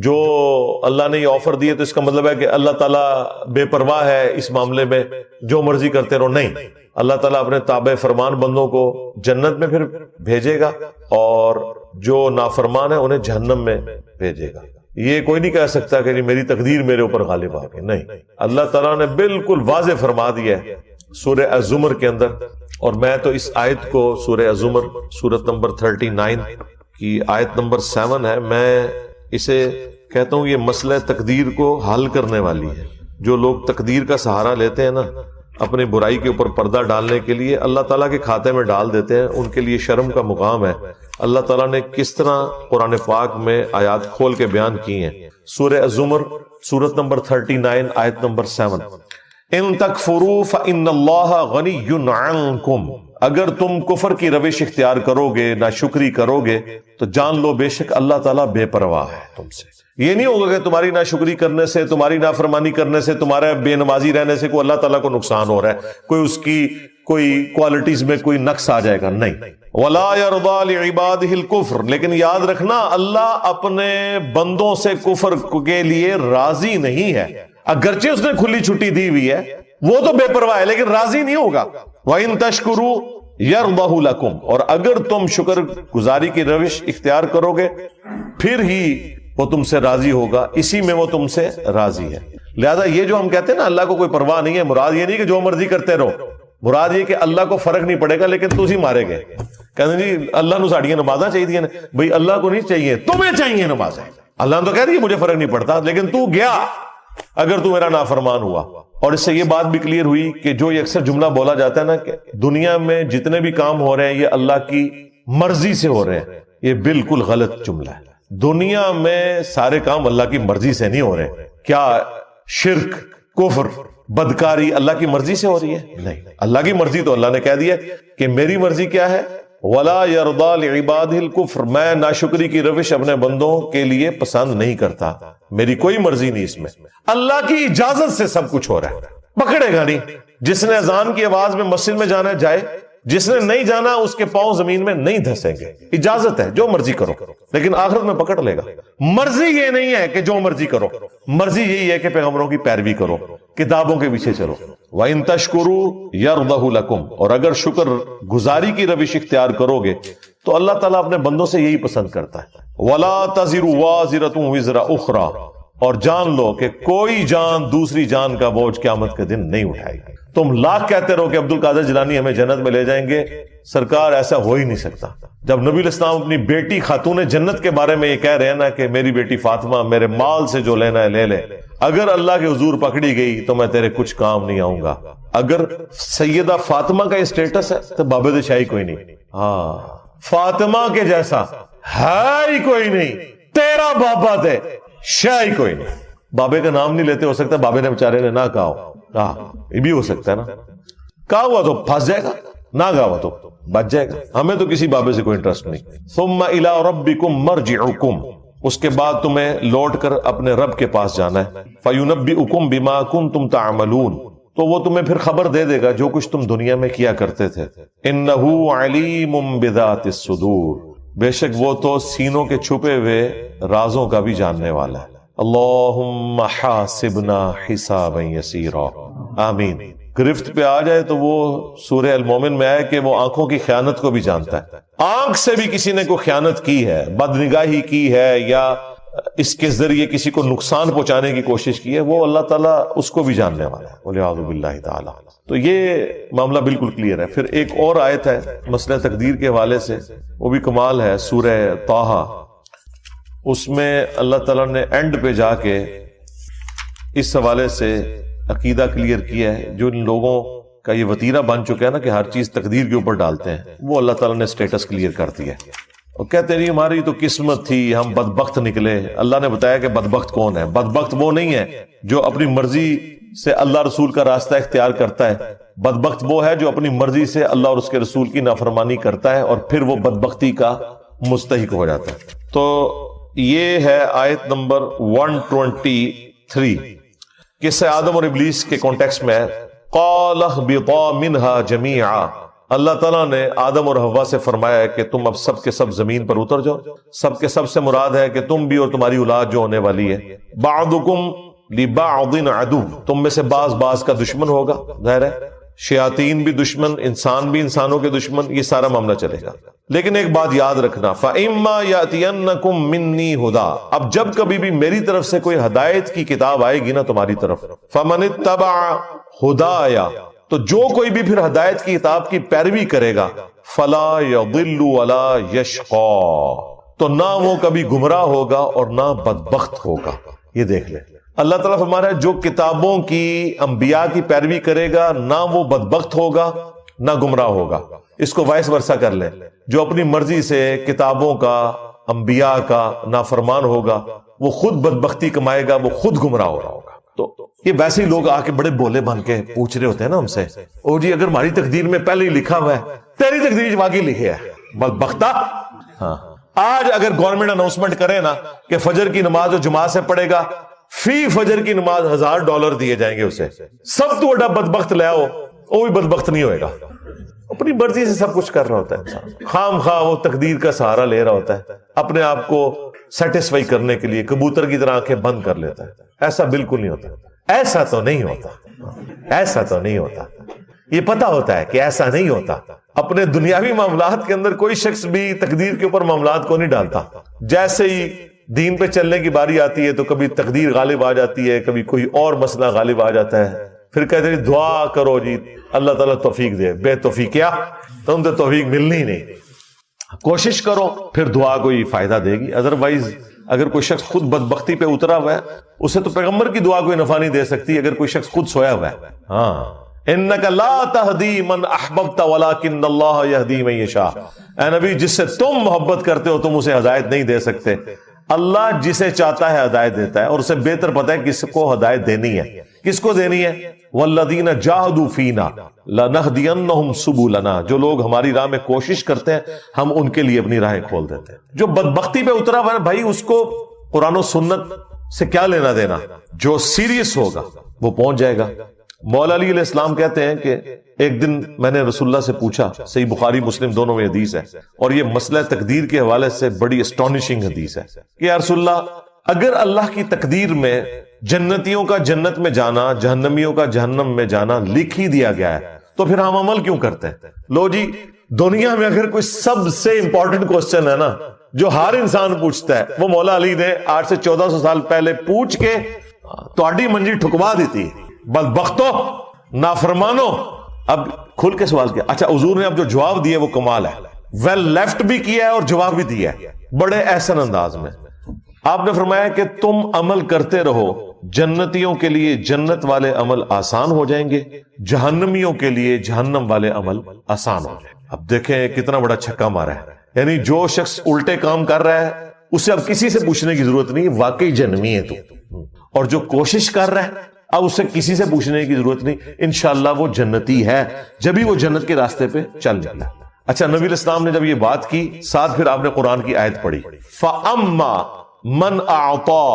جو اللہ نے یہ آفر دیے تو اس کا مطلب ہے کہ اللہ تعالیٰ بے پرواہ ہے اس معاملے میں، جو مرضی کرتے رہو۔ نہیں، اللہ تعالیٰ اپنے تابع فرمان بندوں کو جنت میں پھر بھیجے گا اور جو نافرمان ہے انہیں جہنم میں بھیجے گا۔ یہ کوئی نہیں کہہ سکتا کہ میری تقدیر میرے اوپر غالب آ گئی، نہیں، اللہ تعالیٰ نے بالکل واضح فرما دیا ہے سورہ الزمر کے اندر۔ اور میں تو اس آیت کو سورہ الزمر سورت نمبر 39 کی آیت نمبر 7 ہے، میں اسے کہتا ہوں یہ مسئلہ تقدیر کو حل کرنے والی ہے۔ جو لوگ تقدیر کا سہارا لیتے ہیں نا اپنی برائی کے اوپر پردہ ڈالنے کے لیے، اللہ تعالیٰ کے کھاتے میں ڈال دیتے ہیں، ان کے لیے شرم کا مقام ہے۔ اللہ تعالیٰ نے کس طرح قرآن پاک میں آیات کھول کے بیان کی ہیں۔ سورہ الزمر سورت نمبر 39 آیت نمبر 7، ان تکفروا فإن اللہ غنی عنکم، اگر تم کفر کی روش اختیار کرو گے، ناشکری کرو گے تو جان لو بے شک اللہ تعالیٰ بے پرواہ ہے تم سے۔ یہ نہیں ہوگا کہ تمہاری ناشکری کرنے سے، تمہاری نافرمانی کرنے سے، تمہارے بے نمازی رہنے سے کوئی اللہ تعالیٰ کو نقصان ہو رہا ہے، کوئی اس کی کوئی کوالٹیز میں کوئی نقص آ جائے گا، نہیں۔ وَلَا يَرْضَى لِعِبَادِهِ الْكُفْرَ، لیکن یاد رکھنا اللہ اپنے بندوں سے کفر کے لیے راضی نہیں ہے، اگرچہ اس نے کھلی چھٹی دی ہوئی ہے، وہ تو بے پرواہ ہے لیکن راضی نہیں ہوگا۔ وَإِن تَشْكُرُوا يَرْضَهُ لَكُمْ، اور اگر تم شکر گزاری کی روش اختیار کرو گے پھر ہی وہ تم سے راضی ہوگا، اسی میں وہ تم سے راضی ہے۔ لہذا یہ جو ہم کہتے ہیں نا اللہ کو کوئی پرواہ نہیں ہے، مراد یہ نہیں کہ جو مرضی کرتے رہو، مراد یہ کہ اللہ کو فرق نہیں پڑے گا لیکن تسی مارے گئے۔ کہتے ہیں جی اللہ نو ساڑیاں نمازاں چاہیے، بھئی اللہ کو نہیں چاہیے، تمہیں چاہیے نمازیں۔ اللہ نے تو کہہ دیا مجھے فرق نہیں پڑتا، لیکن تو گیا اگر تو میرا نافرمان ہوا۔ اور اس سے یہ بات بھی کلیئر ہوئی کہ جو یہ اکثر جملہ بولا جاتا ہے نا کہ دنیا میں جتنے بھی کام ہو رہے ہیں یہ اللہ کی مرضی سے ہو رہے ہیں، یہ بالکل غلط جملہ ہے۔ دنیا میں سارے کام اللہ کی مرضی سے نہیں ہو رہے۔ کیا شرک، کفر، بدکاری اللہ کی مرضی سے ہو رہی ہے؟ نہیں، اللہ کی مرضی تو اللہ نے کہہ دیا کہ میری مرضی کیا ہے، وَلَا يَرْضَى لِعِبَادِهِ الْكُفْرَ، میں ناشکری کی روش اپنے بندوں کے لیے پسند نہیں کرتا، میری کوئی مرضی نہیں اس میں، اللہ کی اجازت سے سب کچھ ہو رہا ہے، پکڑے گا نہیں۔ جس نے اذان کی آواز میں مسجد میں جانا جائے، جس نے نہیں جانا اس کے پاؤں زمین میں نہیں دھسیں گے، اجازت ہے، جو مرضی کرو، لیکن آخرت میں پکڑ لے گا۔ مرضی یہ نہیں ہے کہ جو مرضی کرو، مرضی یہی ہے کہ پیغمبروں کی پیروی کرو، کتابوں کے پیچھے چلو۔ وَإِن تَشْكُرُوا يَرْضَهُ لَكُمْ، اور اگر شکر گزاری کی روش اختیار کرو گے تو اللہ تعالیٰ اپنے بندوں سے یہی پسند کرتا ہے۔ وَلَا تَزِرُ وَازِرَةٌ وِزْرَ أُخْرَى، اور جان لو کہ کوئی جان دوسری جان کا بوجھ قیامت کے دن نہیں اٹھائے گی۔ تم لاکھ کہتے رہو کہ عبد القادر جیلانی ہمیں جنت میں لے جائیں گے، سرکار ایسا ہو ہی نہیں سکتا۔ جب نبی علیہ السلام اپنی بیٹی خاتون جنت کے بارے میں یہ کہہ رہے ہیں نا کہ میری بیٹی فاطمہ میرے مال سے جو لینا ہے لے لے، اگر اللہ کے حضور پکڑی گئی تو میں تیرے کچھ کام نہیں آؤں گا۔ اگر سیدہ فاطمہ کا یہ سٹیٹس ہے تو بابے شاہی کوئی نہیں، ہاں فاطمہ کے جیسا ہے ہی کوئی نہیں، تیرا بابا دے شاہی کوئی نہیں۔ بابے کا نام نہیں لیتے، ہو سکتا ہے بابے نے بیچارے نے نہ کہا ہو، یہ بھی ہو سکتا ہے نا، کہا ہوا تو پھنس جائے گا، نہ کہا ہوا تو بچ جائے گا۔ ہمیں تو کسی بابے سے کوئی انٹرسٹ نہیں۔ ثم الى ربکم مرجعکم، اس کے بعد تمہیں لوٹ کر اپنے رب کے پاس جانا ہے۔ فینبئکم بما کنتم تعملون، تو وہ تمہیں پھر خبر دے دے گا جو کچھ تم دنیا میں کیا کرتے تھے۔ انہ علیم بذات الصدور، بے شک وہ تو سینوں کے چھپے ہوئے رازوں کا بھی جاننے والا ہے۔ اللہم حاسبنا حسابا یسیرا، آمین۔ گرفت پہ آ جائے تو وہ سورہ المومن میں ہے کہ وہ آنکھوں کی خیانت کو بھی جانتا ہے. آنکھ سے بھی کسی نے کوئی خیانت کی ہے، بدنگاہی کی ہے، یا اس کے ذریعے کسی کو نقصان پہنچانے کی کوشش کی ہے، وہ اللہ تعالیٰ اس کو بھی جاننے والا ہے. وَلِعَوْذُ بِاللَّهِ تعالیٰ. تو یہ معاملہ بالکل کلیئر ہے. پھر ایک اور آیت ہے مسئلہ تقدیر کے حوالے سے، وہ بھی کمال ہے، سورہ طٰہٰ. اس میں اللہ تعالیٰ نے اینڈ پہ جا کے اس حوالے سے عقیدہ کلیئر کیا ہے. جو ان لوگوں کا یہ وتیرہ بن چکا ہے نا کہ ہر چیز تقدیر کے اوپر ڈالتے ہیں، وہ اللہ تعالیٰ نے سٹیٹس کلیئر کر دیا ہے. اور کہتے نہیں ہماری تو قسمت تھی، ہم بدبخت نکلے. اللہ نے بتایا کہ بدبخت کون ہے. بدبخت وہ نہیں ہے جو اپنی مرضی سے اللہ رسول کا راستہ اختیار کرتا ہے. بدبخت وہ ہے جو اپنی مرضی سے اللہ اور اس کے رسول کی نافرمانی کرتا ہے اور پھر وہ بدبختی کا مستحق ہو جاتا ہے. تو یہ ہے آیت نمبر 123 قصہ آدم اور ابلیس کے کانٹیکسٹ میں. قَالَ اهْبِطَا مِنْهَا جَمِيعًا. اللہ تعالیٰ نے آدم اور حوا سے فرمایا ہے کہ تم اب سب کے سب زمین پر اتر جاؤ. سب کے سب سے مراد ہے کہ تم بھی اور تمہاری اولاد جو ہونے والی ہے. بَعْضُكُمْ لِبَعْضٍ عَدُوٌّ. تم میں سے بعض کا دشمن ہوگا. ظاہر ہے شیاطین بھی دشمن، انسان بھی انسانوں کے دشمن، یہ سارا معاملہ چلے گا. لیکن ایک بات یاد رکھنا، فَإِمَّا يَأْتِيَنَّكُم مِّنِّي هُدًى. اب جب کبھی بھی میری طرف سے کوئی ہدایت کی کتاب آئے گی نا تمہاری طرف، فَمَنِ اتَّبَعَ هُدَايَ. تو جو کوئی بھی پھر ہدایت کی کتاب کی پیروی کرے گا، فَلَا يَضِلُّ وَلَا يَشْقَى. تو نہ وہ کبھی گمراہ ہوگا اور نہ بدبخت ہوگا. یہ دیکھ لیں اللہ تعالیٰ فرما رہا ہے جو کتابوں کی انبیاء کی پیروی کرے گا نہ وہ بدبخت ہوگا نہ گمراہ ہوگا. اس کو وائس ورسا کر لیں، جو اپنی مرضی سے کتابوں کا انبیاء کا نافرمان ہوگا وہ خود بدبختی کمائے گا، وہ خود گمراہ ہو رہا ہوگا. تو یہ ویسے ہی لوگ آ کے بڑے بولے بن کے پوچھ رہے ہوتے ہیں نا ہم سے، او جی اگر ہماری تقدیر میں پہلے ہی لکھا ہوا ہے، تیری تقدیر واقعی لکھی ہے بدبختہ. ہاں آج اگر گورنمنٹ اناؤنسمنٹ کرے نا کہ فجر کی نماز جو جماعت سے پڑھے گا فی فجر کی نماز $1000 دیے جائیں گے اسے، سب تو بڑا بدبخت لے آؤ، وہ بھی بدبخت نہیں ہوئے گا. اپنی مرضی سے سب کچھ کر رہا ہوتا ہے انسان، خام خواہ وہ تقدیر کا سہارا لے رہا ہوتا ہے اپنے آپ کو سیٹسفائی کرنے کے لیے، کبوتر کی طرح آنکھیں بند کر لیتا ہے. ایسا بالکل نہیں ہوتا. ایسا تو نہیں ہوتا، ایسا تو نہیں ہوتا. یہ پتا ہوتا ہے کہ ایسا نہیں ہوتا. اپنے دنیاوی معاملات کے اندر کوئی شخص بھی تقدیر کے اوپر معاملات کو نہیں ڈالتا. جیسے ہی دین پہ چلنے کی باری آتی ہے تو کبھی تقدیر غالب آ جاتی ہے، کبھی کوئی اور مسئلہ غالب آ جاتا ہے، پھر کہتے ہیں دعا کرو جی اللہ تعالیٰ توفیق دے. بے توفیق کیا، تم تو توفیق ملنی نہیں. کوشش کرو پھر دعا کوئی فائدہ دے گی. ادروائز اگر کوئی شخص خود بدبختی پہ اترا ہوا ہے اسے تو پیغمبر کی دعا کوئی نفع نہیں دے سکتی اگر کوئی شخص خود سویا ہوا ہے. ہاں انک لا تہدی من احببت ولکن اللہ یہدی من یشاء. اے نبی جس سے تم محبت کرتے ہو تم اسے ہدایت نہیں دے سکتے. اللہ جسے چاہتا ہے ہدایت دیتا ہے اور اسے بہتر پتہ ہے کس کو ہدایت دینی ہے. کس کو دینی ہے؟ والذین جاہدوا فینا لنہدینہم سبلنا. جو لوگ ہماری راہ میں کوشش کرتے ہیں ہم ان کے لیے اپنی راہیں کھول دیتے ہیں. جو بدبختی پہ اترا ہوا ہے بھائی اس کو قرآن و سنت سے کیا لینا دینا. جو سیریس ہوگا وہ پہنچ جائے گا. مولا علی علیہ السلام کہتے ہیں کہ ایک دن میں نے رسول اللہ سے پوچھا، صحیح بخاری مسلم دونوں میں حدیث ہے اور یہ مسئلہ تقدیر کے حوالے سے بڑی اسٹانشنگ حدیث ہے کہ یا رسول اللہ اگر اللہ کی تقدیر میں جنتیوں کا جنت میں جانا جہنمیوں کا جہنم میں جانا لکھ ہی دیا گیا ہے تو پھر ہم عمل کیوں کرتے ہیں؟ لو جی دنیا میں اگر کوئی سب سے امپورٹنٹ کوسچن ہے نا جو ہر انسان پوچھتا ہے وہ مولا علی نے 800 سے 1400 سال پہلے پوچھ کے تہاڈی منجی ٹھکوا دیتی. بدبختو نافرمانو. اب کھل کے سوال کیا. اچھا حضور نے اب جو جواب دیا وہ کمال ہے، ویل لیفٹ بھی کیا ہے اور جواب بھی دیا ہے بڑے احسن انداز میں. آپ نے فرمایا کہ تم عمل کرتے رہو، جنتیوں کے لیے جنت والے عمل آسان ہو جائیں گے، جہنمیوں کے لیے جہنم والے عمل آسان ہو جائیں گے. اب دیکھیں کتنا بڑا چھکا مارا ہے. یعنی جو شخص الٹے کام کر رہا ہے اسے اب کسی سے پوچھنے کی ضرورت نہیں، واقعی جہنمی ہے تو. اور جو کوشش کر رہا ہے اب اسے کسی سے پوچھنے کی ضرورت نہیں، انشاءاللہ وہ جنتی ہے جبھی وہ جنت کے راستے پہ چل جاتا ہے. اچھا نبی علیہ السلام نے جب یہ بات کی ساتھ پھر آپ نے قرآن کی آیت پڑھی فَأَمَّا من اعطى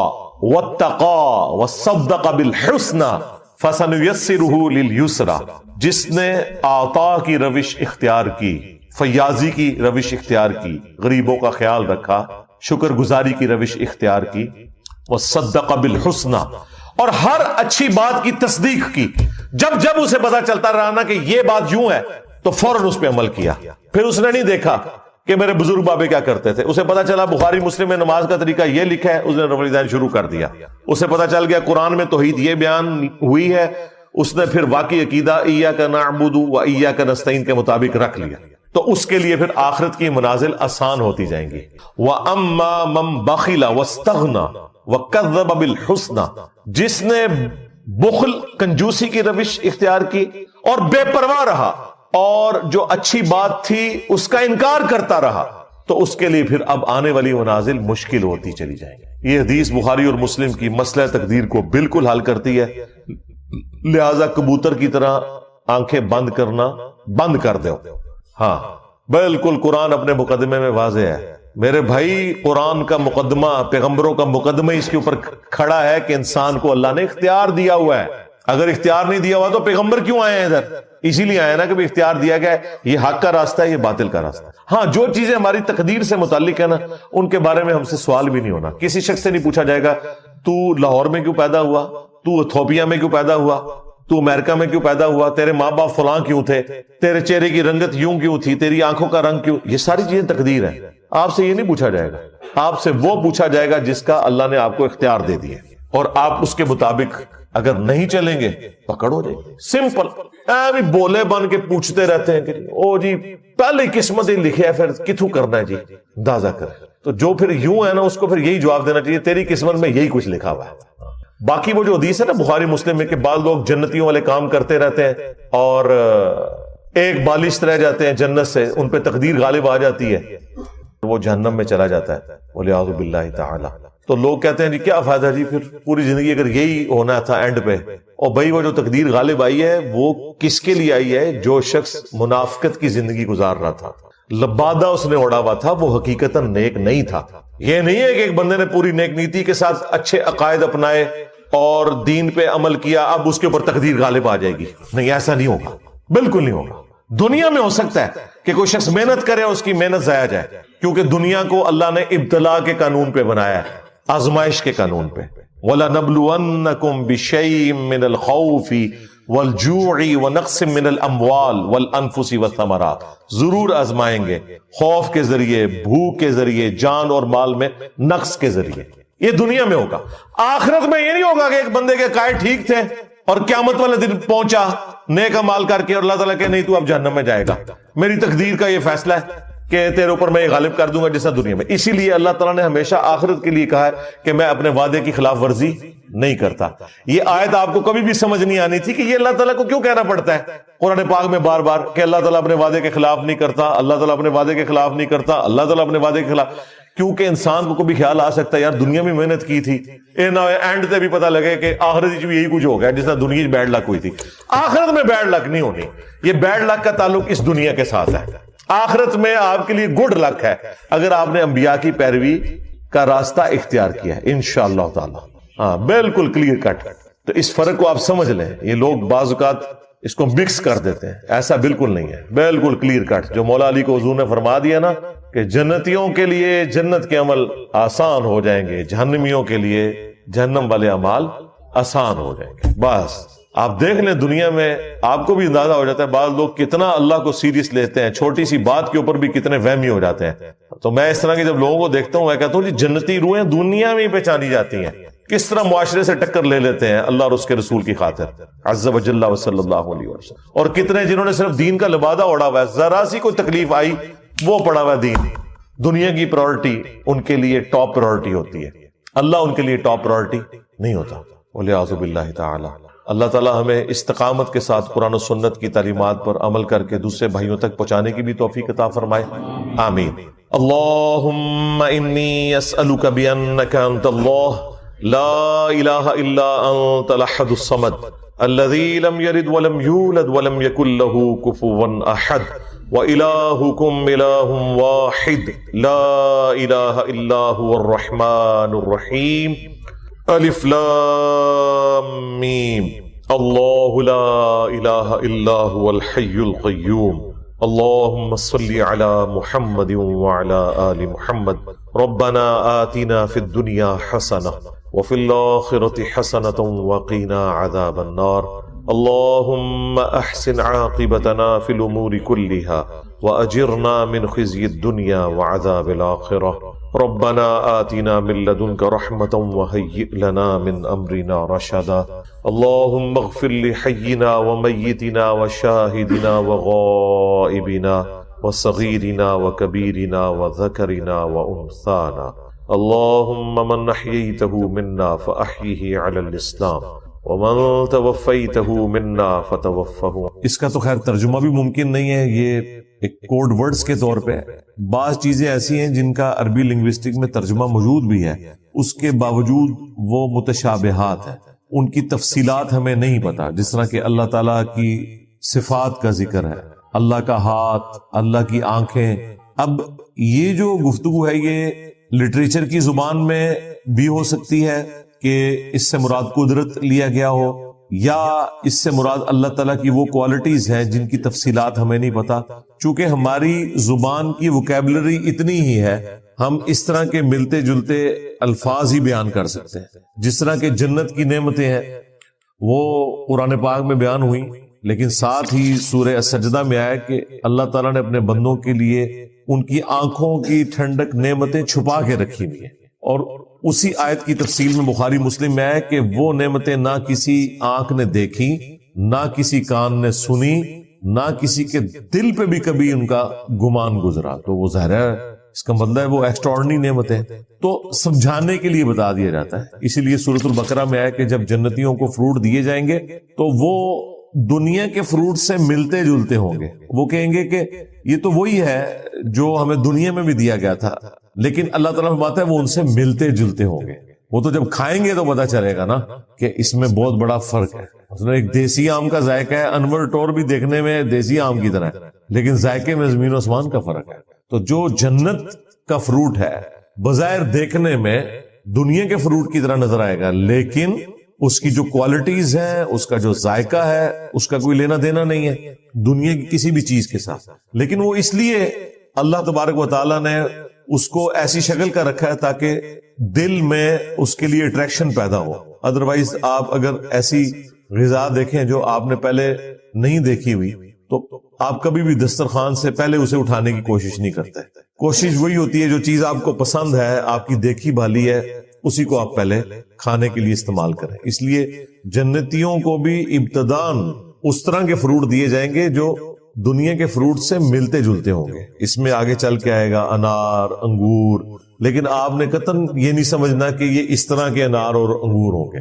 واتقى وصدق بالحسنى فسنيسره لليسرى. جس نے عطا کی روش اختیار کی، فیاضی کی روش اختیار کی، غریبوں کا خیال رکھا، شکر گزاری کی روش اختیار کی، وصدق بالحسنى اور ہر اچھی بات کی تصدیق کی. جب اسے پتا چلتا رہا نا کہ یہ بات یوں ہے تو فوراً اس پہ عمل کیا. پھر اس نے نہیں دیکھا کہ میرے بزرگ بابے کیا کرتے تھے. اسے پتا چلا بخاری مسلم میں نماز کا طریقہ یہ لکھا ہے, اس نے رفع الیدین شروع کر دیا. اسے پتا چل گیا قرآن میں توحید یہ بیان ہوئی ہے, اس نے پھر واقعی عقیدہ ایاک نعبد و ایاک نستعین کے مطابق رکھ لیا. تو اس کے لیے پھر آخرت کی منازل آسان ہوتی جائیں گی. وَأَمَّا مَن بَخِلَ وَاسْتَغْنَى وَكَذَّبَ بِالْحُسْنَى, جس نے بخل کنجوسی کی روش اختیار کی اور بے پرواہ رہا اور جو اچھی بات تھی اس کا انکار کرتا رہا, تو اس کے لیے پھر اب آنے والی منازل مشکل ہوتی چلی جائیں گی. یہ حدیث بخاری اور مسلم کی مسئلہ تقدیر کو بالکل حل کرتی ہے. لہذا کبوتر کی طرح آنکھیں بند کرنا بند کر دو. ہاں بالکل قرآن اپنے مقدمے میں واضح ہے میرے بھائی. قرآن کا مقدمہ, پیغمبروں کا مقدمہ اس کے اوپر کھڑا ہے کہ انسان کو اللہ نے اختیار دیا ہوا ہے. اگر اختیار نہیں دیا ہوا تو پیغمبر کیوں آئے ہیں ادھر؟ اسی لیے آئے نا کہ اختیار دیا گیا ہے, یہ حق کا راستہ ہے, یہ باطل کا راستہ ہے. ہاں جو چیزیں ہماری تقدیر سے متعلق ہے نا, ان کے بارے میں ہم سے سوال بھی نہیں ہونا. کسی شخص سے نہیں پوچھا جائے گا تو لاہور میں کیوں پیدا ہوا, تو ایتھوپیا میں کیوں پیدا ہوا, تو امریکہ میں کیوں پیدا ہوا, تیرے ماں باپ فلاں کیوں تھے, تیرے چہرے کی رنگت یوں کیوں تھی, تیری آنکھوں کا رنگ کیوں. یہ ساری چیزیں تقدیر ہیں. آپ سے یہ نہیں پوچھا جائے گا, آپ سے وہ پوچھا جائے گا جس کا اللہ نے آپ کو اختیار دے دیا, اور آپ اس کے مطابق اگر نہیں چلیں گے پکڑ ہو جائے گی. سمپل. بولے بن کے پوچھتے رہتے ہیں کہ او جی پہلے قسمت ہی لکھے ہے, پھر کتوں کرنا ہے جی, اندازہ کرے. تو جو پھر یوں ہے نا اس کو پھر یہی جواب دینا چاہیے, تیری قسمت میں یہی کچھ لکھا ہوا ہے. باقی وہ جو حدیث ہے نا بخاری مسلم میں کہ بعض لوگ جنتیوں والے کام کرتے رہتے ہیں اور ایک بالشت رہ جاتے ہیں جنت سے, ان پہ تقدیر غالب آ جاتی ہے, وہ جہنم میں چلا جاتا ہے والعیاذ باللہ تعالی. تو لوگ کہتے ہیں جی کیا فائدہ جی, پھر پوری زندگی اگر یہی ہونا تھا اینڈ پہ. اور بھائی وہ جو تقدیر غالب آئی ہے وہ کس کے لیے آئی ہے؟ جو شخص منافقت کی زندگی گزار رہا تھا, لبادہ اس نے اڑا ہوا تھا, وہ حقیقتاً نیک نہیں تھا. یہ نہیں ہے کہ ایک بندے نے پوری نیک نیتی کے ساتھ اچھے عقائد اپنائے اور دین پہ عمل کیا اب اس کے اوپر تقدیر غالب آ جائے گی. نہیں, ایسا نہیں ہوگا, بالکل نہیں ہوگا. دنیا میں ہو سکتا ہے کہ کوئی شخص محنت کرے اور اس کی محنت ضائع جائے, کیونکہ دنیا کو اللہ نے ابتلا کے قانون پہ بنایا ہے, آزمائش کے قانون پہ. وَلَنَبْلُوَنَّكُمْ بِشَيْءٍ مِّنَ الْخَوْفِ وَالْجُوعِ وَنَقْصٍ مِّنَ الْأَمْوَالِ وَالْأَنفُسِ وَالثَّمَرَاتِ, ضرور آزمائیں گے خوف کے ذریعے, بھوک کے ذریعے, جان اور مال میں نقص کے ذریعے. یہ دنیا میں ہوگا. آخرت میں یہ نہیں ہوگا کہ ایک بندے کے عقائد ٹھیک تھے اور قیامت والے دن پہنچا نیک اعمال کر کے اور اللہ تعالیٰ کہ نہیں تو اب جہنم میں جائے گا, میری تقدیر کا یہ فیصلہ ہے کہ تیرے اوپر میں یہ غالب کر دوں گا جیسا دنیا میں. اسی لیے اللہ تعالیٰ نے ہمیشہ آخرت کے لیے کہا ہے کہ میں اپنے وعدے کی خلاف ورزی نہیں کرتا. یہ آیت آپ کو کبھی بھی سمجھ نہیں آنی تھی کہ یہ اللہ تعالیٰ کو کیوں کہنا پڑتا ہے قرآن پاک میں بار بار کہ اللہ تعالیٰ اپنے وعدے کے خلاف نہیں کرتا, اللہ تعالیٰ اپنے وعدے کے خلاف نہیں کرتا, اللہ تعالیٰ اپنے وعدے کے خلاف. کیونکہ انسان کو کبھی خیال آ سکتا ہے یار دنیا میں محنت کی تھی, اینڈ تے بھی پتہ لگے کہ آخرت میں یہی کچھ ہو گیا جس طرح دنیا میں بیڈ لک ہوئی تھی. آخرت میں بیڈ لک نہیں ہونی, یہ بیڈ لک کا تعلق اس دنیا کے ساتھ ہے. آخرت میں آپ کے لیے گڈ لک ہے اگر آپ نے انبیاء کی پیروی کا راستہ اختیار کیا ہے انشاءاللہ تعالی. ہاں بالکل کلیئر کٹ. تو اس فرق کو آپ سمجھ لیں. یہ لوگ بعض اوقات اس کو مکس کر دیتے ہیں, ایسا بالکل نہیں ہے, بالکل کلیئر کٹ. جو مولا علی کو حضور نے فرما دیا نا کہ جنتیوں کے لیے جنت کے عمل آسان ہو جائیں گے, جہنمیوں کے لیے جہنم والے اعمال آسان ہو جائیں گے. بس آپ دیکھ لیں دنیا میں آپ کو بھی اندازہ ہو جاتا ہے بعض لوگ کتنا اللہ کو سیریس لیتے ہیں, چھوٹی سی بات کے اوپر بھی کتنے وہمی ہو جاتے ہیں. تو میں اس طرح کے جب لوگوں کو دیکھتا ہوں میں کہتا ہوں جی جنتی روحیں دنیا میں ہی پہچانی جاتی ہیں, کس طرح معاشرے سے ٹکر لے لیتے ہیں اللہ اور اس کے رسول کی خاطر عز و جل و صلی اللہ علیہ وسلم. اور کتنے جنہوں نے صرف دین کا لبادہ اوڑا ہوا ہے, ذرا سی کوئی تکلیف آئی وہ پڑا ہوا دین. دنیا کی پرائورٹی ان کے لیے ٹاپ پرائورٹی ہوتی ہے, اللہ ان کے لیے ٹاپ پرائورٹی نہیں ہوتا. والعیاذ باللہ تعالی. اللہ تعالی ہمیں استقامت کے ساتھ قرآن و سنت کی تعلیمات پر عمل کر کے دوسرے بھائیوں تک پہنچانے کی بھی توفیق عطا فرمائے, آمین. اللہم انی اسألک بانک انت اللہ لا الہ الا انت الاحد الصمد الذی لم یلد ولم یولد ولم یکن له کفوا احد وإلہکم الہ واحد لا الہ الا هو الرحمن الرحیم. الف لام میم. اللہ لا الہ الا هو الحی القیوم. اللہم صلی علی محمد وعلی آل محمد. ربنا آتنا فی الدنیا حسنہ وفی الآخرۃ حسنۃ وقنا عذاب النار اللهم احسن عاقبتنا في الامور كلها واجرنا من خزي الدنيا وعذاب الاخره ربنا آتنا من لدنك رحمة وهيئ لنا من امرنا رشدا اللهم اغفر لحينا وميتنا وشاهدنا وغائبنا وصغيرنا وكبيرنا وذكرنا وانثانا اللهم من احييته منا فاحيه على الاسلام ومن توفیتہ منا فتوفہ.
اس کا تو خیر ترجمہ بھی ممکن نہیں ہے، یہ ایک کوڈ ورڈز کے طور پہ بعض چیزیں ایسی ہیں جن کا عربی لنگوسٹک میں ترجمہ موجود بھی ہے، اس کے باوجود وہ متشابہات ہیں، ان کی تفصیلات ہمیں نہیں پتا. جس طرح کہ اللہ تعالیٰ کی صفات کا ذکر ہے، اللہ کا ہاتھ، اللہ کی آنکھیں. اب یہ جو گفتگو ہے یہ لٹریچر کی زبان میں بھی ہو سکتی ہے کہ اس سے مراد قدرت لیا گیا ہو، یا اس سے مراد اللہ تعالیٰ کی وہ کوالٹیز ہیں جن کی تفصیلات ہمیں نہیں پتا. چونکہ ہماری زبان کی ووکیبلری اتنی ہی ہے، ہم اس طرح کے ملتے جلتے الفاظ ہی بیان کر سکتے ہیں. جس طرح کہ جنت کی نعمتیں ہیں وہ قرآن پاک میں بیان ہوئی، لیکن ساتھ ہی سورہ السجدہ میں آیا کہ اللہ تعالیٰ نے اپنے بندوں کے لیے ان کی آنکھوں کی ٹھنڈک نعمتیں چھپا کے رکھی ہوئی ہیں. اور اسی آیت کی تفصیل میں بخاری مسلم میں ہے کہ وہ نعمتیں نہ کسی آنکھ نے دیکھی، نہ کسی کان نے سنی، نہ کسی کے دل پہ بھی کبھی ان کا گمان گزرا. تو وہ ظاہر ہے اس کا مطلب ہے وہ ایکسٹراڈنری نعمتیں تو سمجھانے کے لیے بتا دیا جاتا ہے. اسی لیے سورۃ البقرہ میں ہے کہ جب جنتیوں کو فروٹ دیے جائیں گے تو وہ دنیا کے فروٹ سے ملتے جلتے ہوں گے. وہ کہیں گے کہ یہ تو وہی ہے جو ہمیں دنیا میں بھی دیا گیا تھا، لیکن اللہ تعالیٰ فرماتا ہے وہ ان سے ملتے جلتے ہوں گے. وہ تو جب کھائیں گے تو پتا چلے گا نا کہ اس میں بہت بڑا فرق ہے. ایک دیسی آم کا ذائقہ ہے، انور ٹور بھی دیکھنے میں دیسی آم کی طرح ہے، لیکن ذائقے میں زمین و آسمان کا فرق ہے. تو جو جنت کا فروٹ ہے بظاہر دیکھنے میں دنیا کے فروٹ کی طرح نظر آئے گا، لیکن اس کی جو کوالٹیز ہیں، اس کا جو ذائقہ ہے، اس کا کوئی لینا دینا نہیں ہے دنیا کی کسی بھی چیز کے ساتھ. لیکن وہ اس لیے اللہ تبارک و تعالیٰ نے اس کو ایسی شکل کا رکھا ہے تاکہ دل میں اس کے لیے اٹریکشن پیدا ہو. ادروائز آپ اگر ایسی غذا دیکھیں جو آپ نے پہلے نہیں دیکھی ہوئی تو آپ کبھی بھی دسترخوان سے پہلے اسے اٹھانے کی کوشش نہیں کرتے. کوشش وہی ہوتی ہے جو چیز آپ کو پسند ہے، آپ کی دیکھی بھالی ہے، اسی کو آپ پہلے کھانے کے لیے استعمال کریں. اس لیے جنتیوں کو بھی ابتداً اس طرح کے فروٹ دیے جائیں گے جو دنیا کے فروٹ سے ملتے جلتے ہوں گے. اس میں آگے چل کے آئے گا انار، انگور، لیکن آپ نے قطعاً یہ نہیں سمجھنا کہ یہ اس طرح کے انار اور انگور ہوں گے.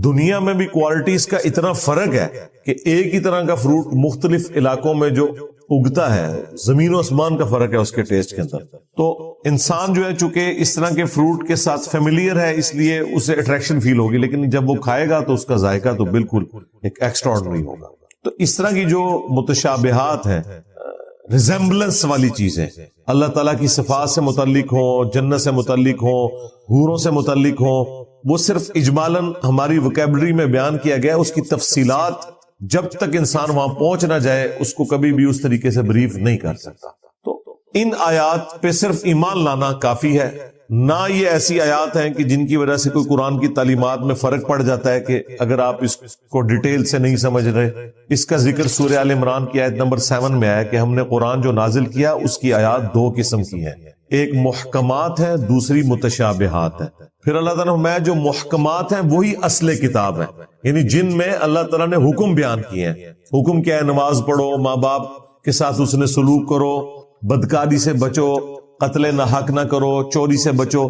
دنیا میں بھی کوالٹیز کا اتنا فرق ہے کہ ایک ہی طرح کا فروٹ مختلف علاقوں میں جو اگتا ہے، زمین و آسمان کا فرق ہے اس کے ٹیسٹ کے اندر. تو انسان جو ہے چونکہ اس طرح کے فروٹ کے ساتھ فیملیئر ہے، اس لیے اسے اٹریکشن فیل ہوگی، لیکن جب وہ کھائے گا تو اس کا ذائقہ تو بالکل ایک ایکسٹراڈنری ہوگا. تو اس طرح کی جو متشابہات ہیں، ریزمبلنس والی چیزیں اللہ تعالیٰ کی صفات سے متعلق ہوں، جنت سے متعلق ہوں، حوروں سے متعلق ہوں، وہ صرف اجمالاً ہماری وکیبلری میں بیان کیا گیا. اس کی تفصیلات جب تک انسان وہاں پہنچ نہ جائے اس کو کبھی بھی اس طریقے سے بریف نہیں کر سکتا. تو ان آیات پہ صرف ایمان لانا کافی ہے. نہ یہ ایسی آیات ہیں کہ جن کی وجہ سے کوئی قرآن کی تعلیمات میں فرق پڑ جاتا ہے کہ اگر آپ اس کو ڈیٹیل سے نہیں سمجھ رہے. اس کا ذکر سورہ آل عمران کی آیت نمبر 7 میں آیا کہ ہم نے قرآن جو نازل کیا اس کی آیات 2 قسم کی ہیں، ایک محکمات ہے، دوسری متشابہات ہے. پھر اللہ تعالیٰ نے جو محکمات ہیں وہی اصل کتاب ہے، یعنی جن میں اللہ تعالیٰ نے حکم بیان کیے ہیں. حکم کیا ہے؟ نماز پڑھو، ماں باپ کے ساتھ اس نے سلوک کرو، بدکاری سے بچو، قتل نہ حق نہ کرو، چوری سے بچو.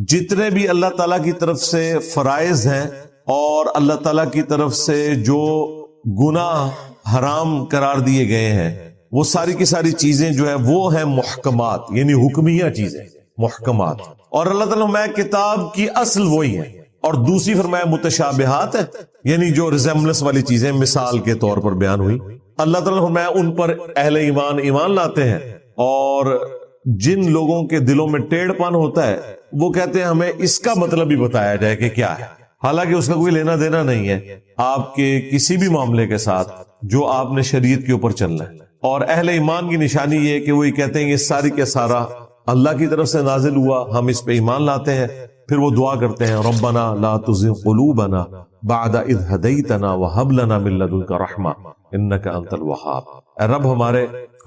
جتنے بھی اللہ تعالیٰ کی طرف سے فرائض ہیں اور اللہ تعالیٰ کی طرف سے جو گناہ حرام قرار دیے گئے ہیں، وہ ساری کی ساری چیزیں جو ہے وہ ہیں محکمات، یعنی حکمیہ چیزیں محکمات. اور اللہ تعالیٰ میں کتاب کی اصل وہی ہے. اور دوسری فرمایا متشابہات ہے، یعنی جو ریزمبلنس والی چیزیں مثال کے طور پر بیان ہوئی. اللہ تعالیٰ فرمایا ان پر اہل ایمان لاتے ہیں، اور جن لوگوں کے دلوں میں ٹیڑھ پن ہوتا ہے وہ کہتے ہیں ہمیں اس کا مطلب بھی بتایا جائے کہ کیا ہے، حالانکہ اس کا کوئی لینا دینا نہیں ہے آپ کے کسی بھی معاملے کے ساتھ جو آپ نے شریعت کے اوپر چلنا ہے. اور اہل ایمان کی نشانی یہ ہے کہ وہ یہ کہتے ہیں یہ ساری کے سارا اللہ کی طرف سے نازل ہوا، ہم اس پہ ایمان لاتے ہیں، پھر وہ دعا کرتے ہیں ربنا لا تزغ قلوبنا بعد اذ ہدیتنا وہب لنا من لدنک رحمہ انک انت الوہاب۔ اے رب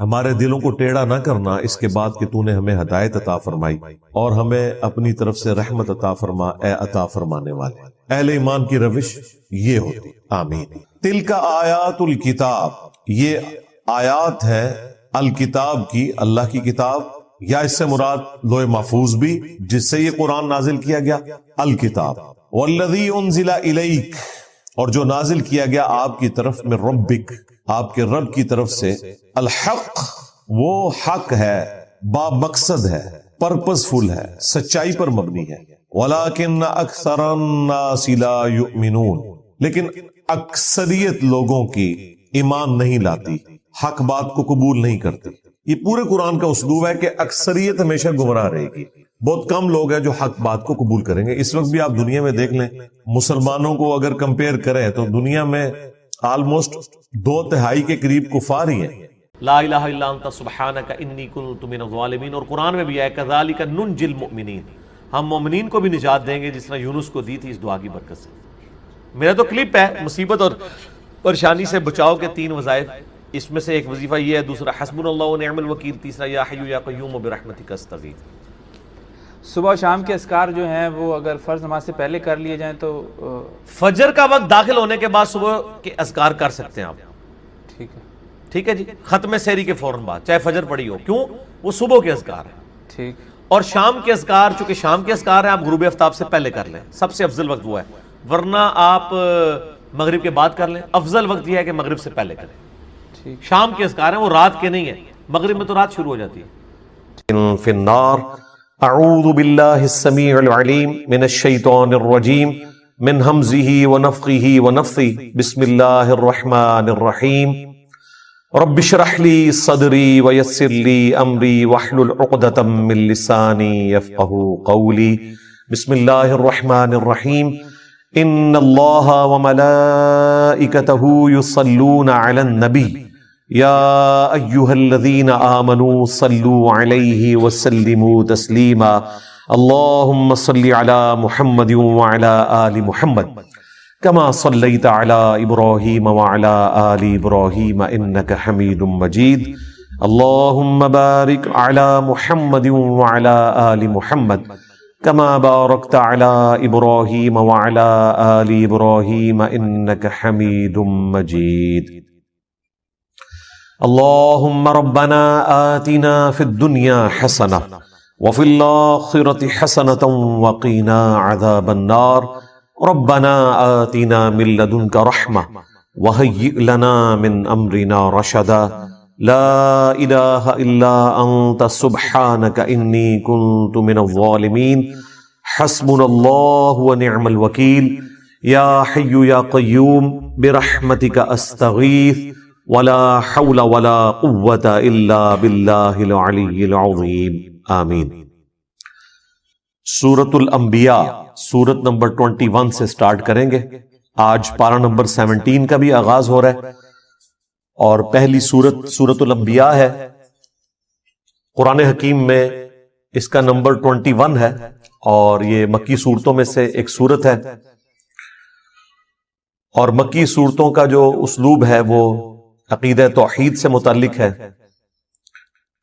ہمارے دلوں کو ٹیڑھا نہ کرنا اس کے بعد کہ تو نے ہمیں ہدایت عطا فرمائی، اور ہمیں اپنی طرف سے رحمت عطا فرما اے عطا فرمانے والے۔ اہل ایمان کی روش یہ ہوتی۔ آمین۔ تلک آیات الکتاب، یہ آیات ہے الکتاب کی، اللہ کی کتاب، یا اس سے مراد لوح محفوظ بھی جس سے یہ قرآن نازل کیا گیا، الکتاب، والذی انزل الیک، اور جو نازل کیا گیا آپ کی طرف میں ربک، آپ کے رب کی طرف سے، الحق، وہ حق ہے، با مقصد ہے، پرپس فل ہے، سچائی پر مبنی ہے، ولیکن اکثر الناس لا یؤمنون، لیکن اکثریت لوگوں کی ایمان نہیں لاتی، حق بات کو قبول نہیں کرتی۔ یہ پورے قرآن کا اسلوب ہے کہ اکثریت ہمیشہ گمراہ رہے گی، بہت کم لوگ ہیں جو حق بات کو قبول کریں گے۔ اس وقت بھی آپ دنیا میں دیکھ لیں، مسلمانوں کو اگر کمپیئر کریں تو دنیا میں آلموسٹ 2/3 کے قریب کفار ہی ہیں۔
لا الہ الا انت سبحانک انی کنت من الظالمین، اور قرآن میں بھی ہے کذالک ننجی المؤمنین، ہم مومنین کو بھی نجات دیں گے جس طرح یونس کو دی تھی اس دعا کی برکت سے۔ میرا تو کلپ ہے مصیبت اور پریشانی سے بچاؤ کے 3 وظائف، اس میں سے ایک وظیفہ یہ ہے، دوسرا حسبنا اللہ و نعم الوکیل، تیسرا یا حی یا قیوم برحمتک استغیث۔
صبح و شام کے اذکار جو ہیں وہ اگر فرض نماز سے پہلے کر لیے جائیں تو
فجر کا وقت داخل ہونے کے بعد صبح کے اذکار کر سکتے ہیں آپ،
ٹھیک ہے،
ٹھیک ہے جی، ختم سحری کے فوراً بعد، چاہے فجر پڑی ہو، کیوں؟ وہ صبح کے اذکار ہیں۔
ٹھیک۔
اور شام کے اذکار، چونکہ شام کے اذکار ہیں، آپ غروب آفتاب سے پہلے کر لیں، سب سے افضل وقت وہ ہے، ورنہ آپ مغرب کے بعد کر لیں، افضل وقت یہ ہے کہ مغرب سے پہلے کریں۔ شام کے اذکار ہیں وہ رات کے نہیں ہیں، مغرب میں تو رات شروع ہو جاتی ہے۔
فی النار، اعوذ باللہ السمیع العلیم من الشیطان الرجیم من ہمزہ ونفخہ ونفثہ، بسم اللہ الرحمن الرحیم، رب اشرح لی صدری ویسر لی امری واحلل عقدۃ من لسانی یفقہوا قولی، بسم اللہ الرحمن الرحیم، ان اللہ وملائکتہ یصلون علی النبی یا ایہا الذین آمنوا صلوا علیہ وسلموا تسلیما، اللہم صل علی محمد وعلی آل محمد کما صلیت علی ابراہیم وعلی آل ابراہیم انک حمید مجید، اللہم بارک علی محمد وعلی آل محمد کما بارکت علی ابراہیم وعلی آل ابراہیم انک حمید مجید۔ اللہم ربنا آتنا فی الدنیا حسنہ وفی الآخرۃ حسنۃ وقنا عذاب النار، ربنا آتنا من لدنک رحمہ وہیئ لنا من امرنا رشدا، لا الہ الا انت سبحانک انی کنت من الظالمین، حسبنا اللہ ونعم الوکیل، یا حی یا قیوم برحمتک استغیث، ولا حول ولا قوة الا باللہ العلی العظیم، آمین۔ سورۃ الانبیاء، سورت نمبر 21 سے سٹارٹ کریں گے۔ آج پارہ نمبر 17 کا بھی آغاز ہو رہا ہے، اور پہلی سورت سورۃ الانبیاء ہے۔ قرآن حکیم میں اس کا نمبر 21 ہے، اور یہ مکی صورتوں میں سے ایک سورت ہے، اور مکی صورتوں کا جو اسلوب ہے وہ عقیدہ توحید سے متعلق ہے،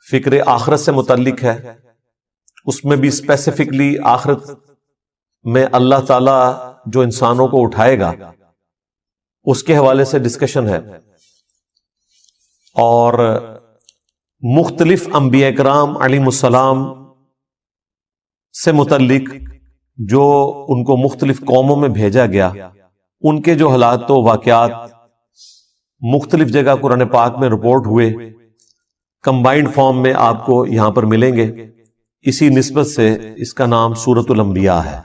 فکر آخرت سے متعلق ہے، اس میں بھی اسپیسیفکلی آخرت میں اللہ تعالی جو انسانوں کو اٹھائے گا اس کے حوالے سے ڈسکشن ہے، اور مختلف انبیاء کرام علیہ السلام سے متعلق جو ان کو مختلف قوموں میں بھیجا گیا، ان کے جو حالات و واقعات مختلف جگہ قرآن پاک میں رپورٹ ہوئے، کمبائنڈ فارم میں آپ کو یہاں پر ملیں گے، اسی نسبت سے اس کا نام سورۃ الانبیاء ہے۔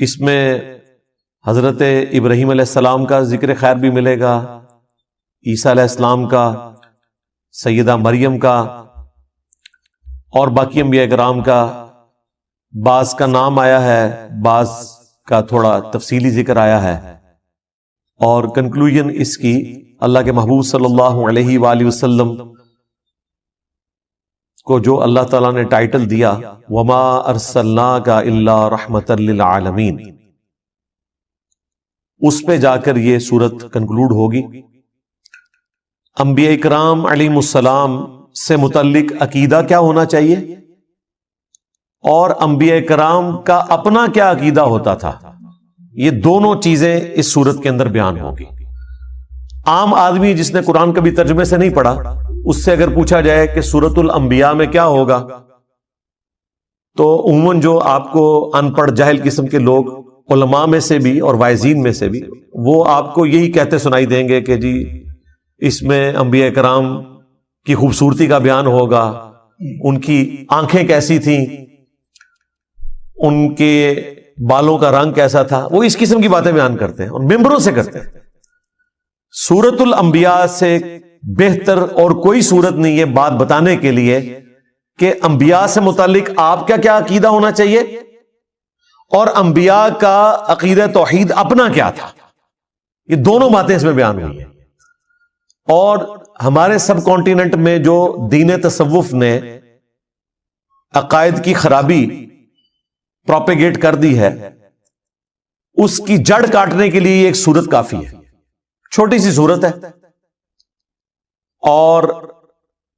اس میں حضرت ابراہیم علیہ السلام کا ذکر خیر بھی ملے گا، عیسیٰ علیہ السلام کا، سیدہ مریم کا، اور باقی انبیاء کرام کا۔ بعض کا نام آیا ہے، بعض کا تھوڑا تفصیلی ذکر آیا ہے، اور کنکلوژن اس کی اللہ کے محبوب صلی اللہ علیہ وآلہ وسلم کو جو اللہ تعالیٰ نے ٹائٹل دیا وما ارسلناک الا رحمتا للعالمین، اس پہ جا کر یہ سورت کنکلوڈ ہوگی۔ انبیاء کرام علیہم السلام سے متعلق عقیدہ کیا ہونا چاہیے اور انبیاء کرام کا اپنا کیا عقیدہ ہوتا تھا، یہ دونوں چیزیں اس سورت کے اندر بیان ہوگی۔ عام آدمی جس نے قرآن کبھی ترجمے سے نہیں پڑھا، اس سے اگر پوچھا جائے کہ سورۃ الانبیاء میں کیا ہوگا، تو عموماً جو آپ کو ان پڑھ جاہل قسم کے لوگ علماء میں سے بھی اور واعظین میں سے بھی، وہ آپ کو یہی کہتے سنائی دیں گے کہ جی اس میں انبیاء کرام کی خوبصورتی کا بیان ہوگا، ان کی آنکھیں کیسی تھیں، ان کے بالوں کا رنگ کیسا تھا، وہ اس قسم کی باتیں بیان کرتے ہیں اور ممبروں سے کرتے ہیں۔ سورۃ الانبیاء سے بہتر اور کوئی سورت نہیں ہے بات بتانے کے لیے کہ انبیاء سے متعلق آپ کا کیا عقیدہ ہونا چاہیے اور انبیاء کا عقیدہ توحید اپنا کیا تھا۔ یہ دونوں باتیں اس میں بیان ہوئی ہیں۔ اور ہمارے سب کانٹیننٹ میں جو دین تصوف نے عقائد کی خرابی پروپیگیٹ کر دی ہے، اس کی جڑ کاٹنے کے لیے یہ ایک سورت کافی ہے، چھوٹی سی سورت ہے، اور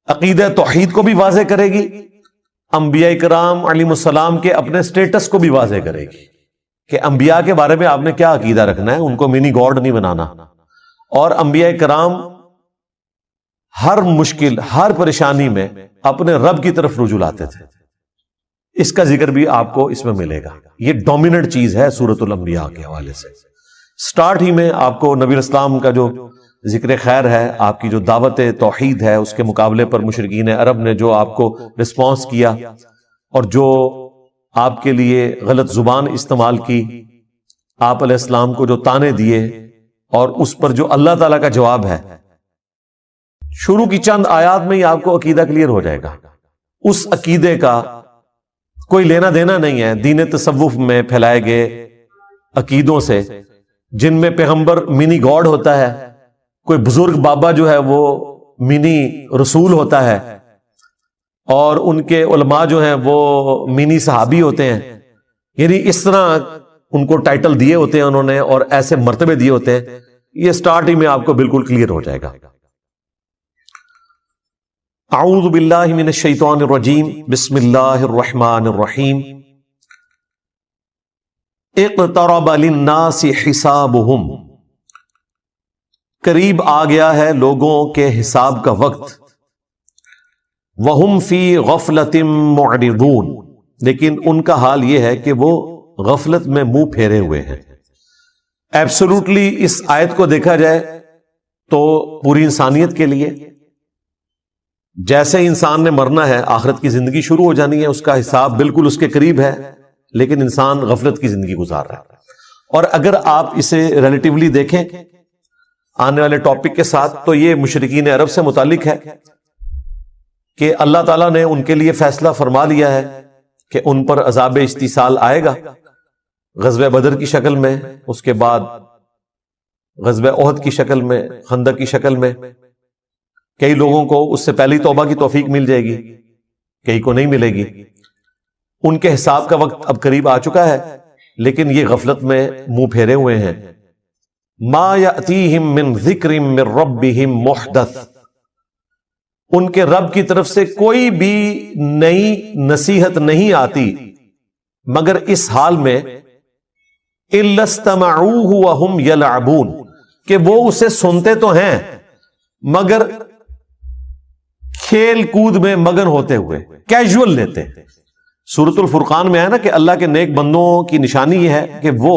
عقیدہ توحید کو بھی واضح کرے گی، انبیاء کرام علیہ السلام کے اپنے سٹیٹس کو بھی واضح کرے گی کہ انبیاء کے بارے میں آپ نے کیا عقیدہ رکھنا ہے، ان کو منی گاڈ نہیں بنانا، اور انبیاء کرام ہر مشکل ہر پریشانی میں اپنے رب کی طرف رجوع لاتے تھے۔ اس کا ذکر بھی آپ کو اس میں ملے گا۔ یہ ڈومیننٹ چیز ہے سورۃ الانبیاء کے حوالے سے۔ سٹارٹ ہی میں آپ کو نبی اسلام کا جو ذکر خیر ہے، آپ کی جو دعوت توحید ہے، اس کے مقابلے پر مشرکین عرب نے جو آپ کو رسپانس کیا اور جو آپ کے لیے غلط زبان استعمال کی، آپ علیہ السلام کو جو تانے دیے، اور اس پر جو اللہ تعالیٰ کا جواب ہے، شروع کی چند آیات میں ہی آپ کو عقیدہ کلیئر ہو جائے گا۔ اس عقیدے کا کوئی لینا دینا نہیں ہے دین تصوف میں پھیلائے گئے عقیدوں سے، جن میں پیغمبر منی گاڈ ہوتا ہے، کوئی بزرگ بابا جو ہے وہ منی رسول ہوتا ہے، اور ان کے علماء جو ہیں وہ منی صحابی ہوتے ہیں۔ یعنی اس طرح ان کو ٹائٹل دیے ہوتے ہیں انہوں نے، اور ایسے مرتبے دیے ہوتے ہیں۔ یہ سٹارٹ ہی میں آپ کو بالکل کلیئر ہو جائے گا۔ اعوذ باللہ من الشیطان الرجیم، بسم اللہ الرحمن الرحیم۔ اقترب للناس حسابهم، قریب آ گیا ہے لوگوں کے حساب کا وقت، وہم فی غفلۃ معرضون، لیکن ان کا حال یہ ہے کہ وہ غفلت میں منہ پھیرے ہوئے ہیں۔ ایبسولوٹلی اس آیت کو دیکھا جائے تو پوری انسانیت کے لیے، جیسے انسان نے مرنا ہے، آخرت کی زندگی شروع ہو جانی ہے، اس کا حساب بالکل اس کے قریب ہے، لیکن انسان غفلت کی زندگی گزار رہا ہے۔ اور اگر آپ اسے ریلیٹیولی دیکھیں آنے والے ٹاپک کے ساتھ، تو یہ مشرکین عرب سے متعلق ہے کہ اللہ تعالیٰ نے ان کے لیے فیصلہ فرما لیا ہے کہ ان پر عذاب استیصال آئے گا، غزوہ بدر کی شکل میں، اس کے بعد غزوہ احد کی شکل میں، خندق کی شکل میں۔ کئی لوگوں کو اس سے پہلی توبہ کی توفیق مل جائے گی، کئی کو نہیں ملے گی۔ ان کے حساب کا وقت اب قریب آ چکا ہے، لیکن یہ غفلت میں منہ پھیرے ہوئے ہیں۔ ما یأتیہم من ذکر من ربہم محدث، ان کے رب کی طرف سے کوئی بھی نئی نصیحت نہیں آتی مگر اس حال میں الا استمعوہ وہم یلعبون، کہ وہ اسے سنتے تو ہیں مگر کھیل کود میں مگن ہوتے ہوئے، کیجول لیتے ہیں۔ سورۃ الفرقان میں ہے نا کہ اللہ کے نیک بندوں کی نشانی یہ ہے کہ وہ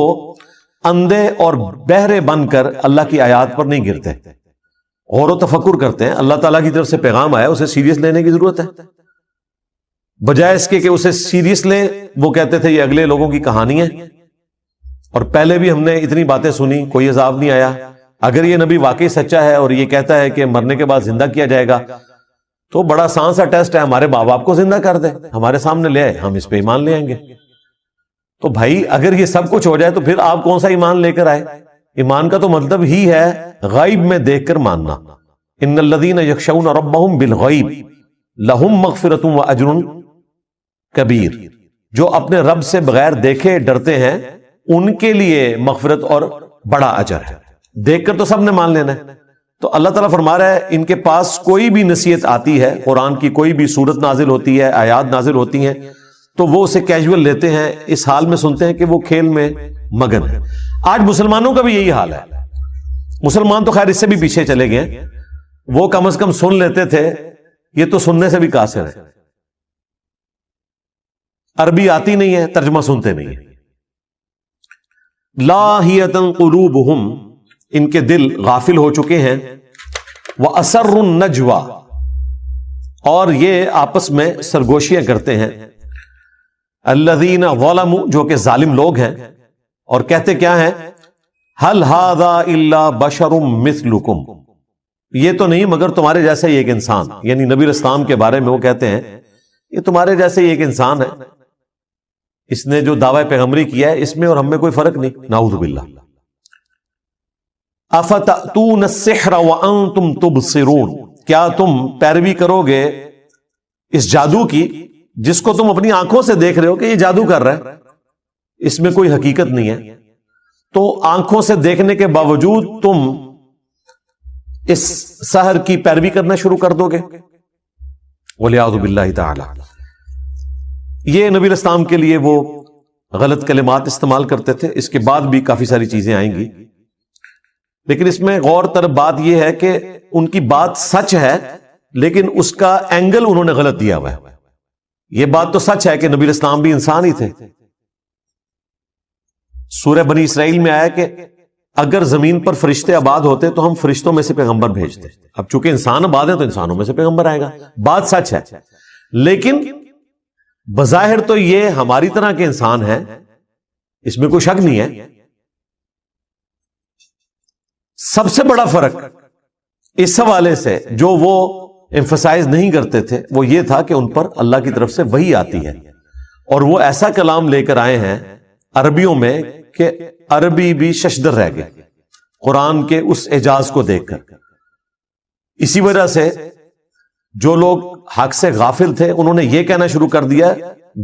اندھے اور بہرے بن کر اللہ کی آیات پر نہیں گرتے، غور و تفکر کرتے ہیں۔ اللہ تعالیٰ کی طرف سے پیغام آیا، اسے سیریس لینے کی ضرورت ہے، بجائے اس کے کہ اسے سیریس لیں وہ کہتے تھے یہ اگلے لوگوں کی کہانی ہے، اور پہلے بھی ہم نے اتنی باتیں سنی، کوئی عذاب نہیں آیا۔ اگر یہ نبی واقعی سچا ہے اور یہ کہتا ہے کہ مرنے کے بعد زندہ کیا جائے گا، تو بڑا آسان سا ٹیسٹ ہے، ہمارے ماں باپ کو زندہ کر دے، ہمارے سامنے لے آئے، ہم اس پہ ایمان لے آئیں گے۔ تو بھائی اگر یہ سب کچھ ہو جائے تو پھر آپ کون سا ایمان لے کر آئے؟ ایمان کا تو مطلب ہی ہے غیب میں دیکھ کر ماننا۔ ان الذین یخشون ربہم بالغیب، لہم مغفرۃ و اجر کبیر، جو اپنے رب سے بغیر دیکھے ڈرتے ہیں ان کے لیے مغفرت اور بڑا اجر ہے۔ دیکھ کر تو سب نے مان لینا ہے، تو اللہ تعالیٰ فرما رہا ہے ان کے پاس کوئی بھی نصیحت آتی ہے، قرآن کی کوئی بھی صورت نازل ہوتی ہے، آیات نازل ہوتی ہیں، تو وہ اسے کیجول لیتے ہیں، اس حال میں سنتے ہیں کہ وہ کھیل میں مگن ہے۔ آج مسلمانوں کا بھی یہی حال ہے۔ مسلمان تو خیر اس سے بھی پیچھے چلے گئے، وہ کم از کم سن لیتے تھے، یہ تو سننے سے بھی قاصر ہے، عربی آتی نہیں ہے، ترجمہ سنتے نہیں ہیں۔ لاہیۃ قلوبہم، ان کے دل غافل ہو چکے ہیں، وَأَسَرُّ النَّجْوَى، اور یہ آپس میں سرگوشیاں کرتے ہیں، الذین ظلموا، جو کہ ظالم لوگ ہیں، اور کہتے کیا ہیں، هل هذا الا بشر مثلکم، یہ تو نہیں مگر تمہارے جیسا ہی ایک انسان، یعنی نبی اسلام کے بارے میں وہ کہتے ہیں یہ تمہارے جیسے ہی ایک انسان ہے، اس نے جو دعوی پیغمبری کیا ہے اس میں اور ہم میں کوئی فرق نہیں، نعوذ باللہ۔ افتأتون السحر وانتم تبصرون، کیا تم پیروی کرو گے اس جادو کی جس کو تم اپنی آنکھوں سے دیکھ رہے ہو کہ یہ جادو کر رہا ہے، اس میں کوئی حقیقت نہیں ہے، تو آنکھوں سے دیکھنے کے باوجود تم اس سحر کی پیروی کرنا شروع کر دو گے، وَلِعَوْذُ بِاللَّهِ تعالی۔ یہ نبی اسلام کے لیے وہ غلط کلمات استعمال کرتے تھے، اس کے بعد بھی کافی ساری چیزیں آئیں گی، لیکن اس میں غور طرف بات یہ ہے کہ ان کی بات سچ ہے لیکن اس کا اینگل انہوں نے غلط دیا ہوا ہے۔ یہ بات تو سچ ہے کہ نبی اسلام بھی انسان ہی تھے، سورہ بنی اسرائیل میں آیا کہ اگر زمین پر فرشتے آباد ہوتے تو ہم فرشتوں میں سے پیغمبر بھیجتے، اب چونکہ انسان آباد ہیں تو انسانوں میں سے پیغمبر آئے گا، بات سچ ہے، لیکن بظاہر تو یہ ہماری طرح کے انسان ہیں، اس میں کوئی شک نہیں ہے۔ سب سے بڑا فرق اس حوالے سے جو وہ ایمفسائز نہیں کرتے تھے وہ یہ تھا کہ ان پر اللہ کی طرف سے وحی آتی ہے، اور وہ ایسا کلام لے کر آئے ہیں عربیوں میں کہ عربی بھی ششدر رہ گئے قرآن کے اس اعجاز کو دیکھ کر۔ اسی وجہ سے جو لوگ حق سے غافل تھے انہوں نے یہ کہنا شروع کر دیا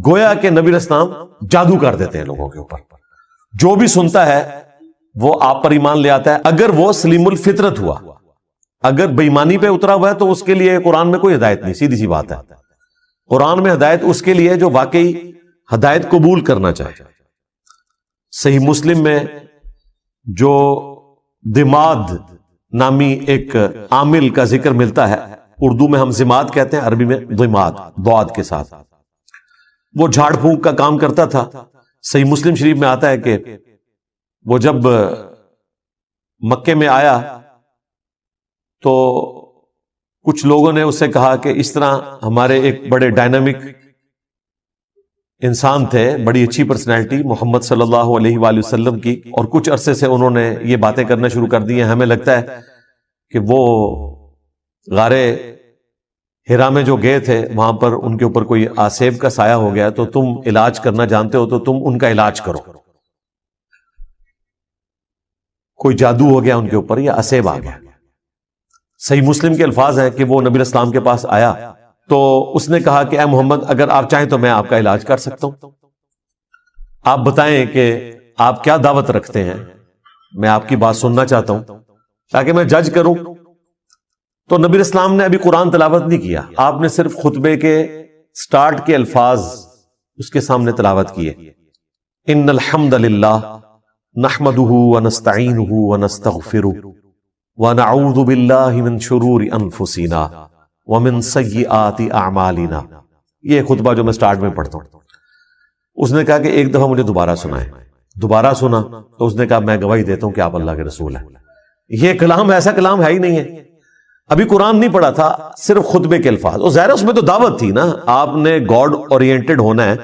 گویا کہ نبی اسلام جادو کر دیتے ہیں لوگوں کے اوپر، جو بھی سنتا ہے وہ آپ پر ایمان لے آتا ہے، اگر وہ سلیم الفطرت ہوا، اگر بے ایمانی پہ اترا ہوا ہے تو اس کے لیے قرآن میں کوئی ہدایت نہیں، سیدھی سی بات ہے۔ قرآن میں ہدایت اس کے لیے جو واقعی ہدایت قبول کرنا چاہے۔ صحیح مسلم میں جو دماد نامی ایک عامل کا ذکر ملتا ہے، اردو میں ہم زماد کہتے ہیں، عربی میں دماد ضاد کے ساتھ، وہ جھاڑ پھونک کا کام کرتا تھا۔ صحیح مسلم شریف میں آتا ہے کہ وہ جب مکے میں آیا تو کچھ لوگوں نے اس سے کہا کہ اس طرح ہمارے ایک بڑے ڈائنامک انسان تھے، بڑی اچھی پرسنالٹی محمد صلی اللہ علیہ وآلہ وسلم کی، اور کچھ عرصے سے انہوں نے یہ باتیں کرنا شروع کر دی ہیں، ہمیں لگتا ہے کہ وہ غار ہرا میں جو گئے تھے وہاں پر ان کے اوپر کوئی آسیب کا سایہ ہو گیا، تو تم علاج کرنا جانتے ہو تو تم ان کا علاج کرو، کوئی جادو ہو گیا ان کے اوپر یا آسیب آ گیا۔ صحیح مسلم کے الفاظ ہیں کہ وہ نبی اسلام کے پاس آیا تو اس نے کہا کہ اے محمد اگر آپ چاہیں تو میں آپ کا علاج کر سکتا ہوں، آپ بتائیں کہ آپ کیا دعوت رکھتے ہیں، میں آپ کی بات سننا چاہتا ہوں تاکہ میں جج کروں۔ تو نبی اسلام نے ابھی قرآن تلاوت نہیں کیا، آپ نے صرف خطبے کے سٹارٹ کے الفاظ اس کے سامنے تلاوت کیے، ان الحمد للہ نحمده ونستعینه ونستغفره ونعوذ باللہ من شرور انفسنا ومن سیئات اعمالنا۔ یہ خطبہ جو میں سٹارٹ میں پڑھتا ہوں، اس نے کہا کہ ایک دفعہ مجھے دوبارہ سنائے، دوبارہ سنا تو اس نے کہا میں گواہی دیتا ہوں کہ آپ اللہ کے رسول ہیں۔ یہ کلام ایسا کلام ہے ہی نہیں ہے، ابھی قرآن نہیں پڑھا تھا، صرف خطبے کے الفاظ، اور ظاہر اس میں تو دعوت تھی نا، آپ نے گاڈ اورینٹڈ ہونا ہے۔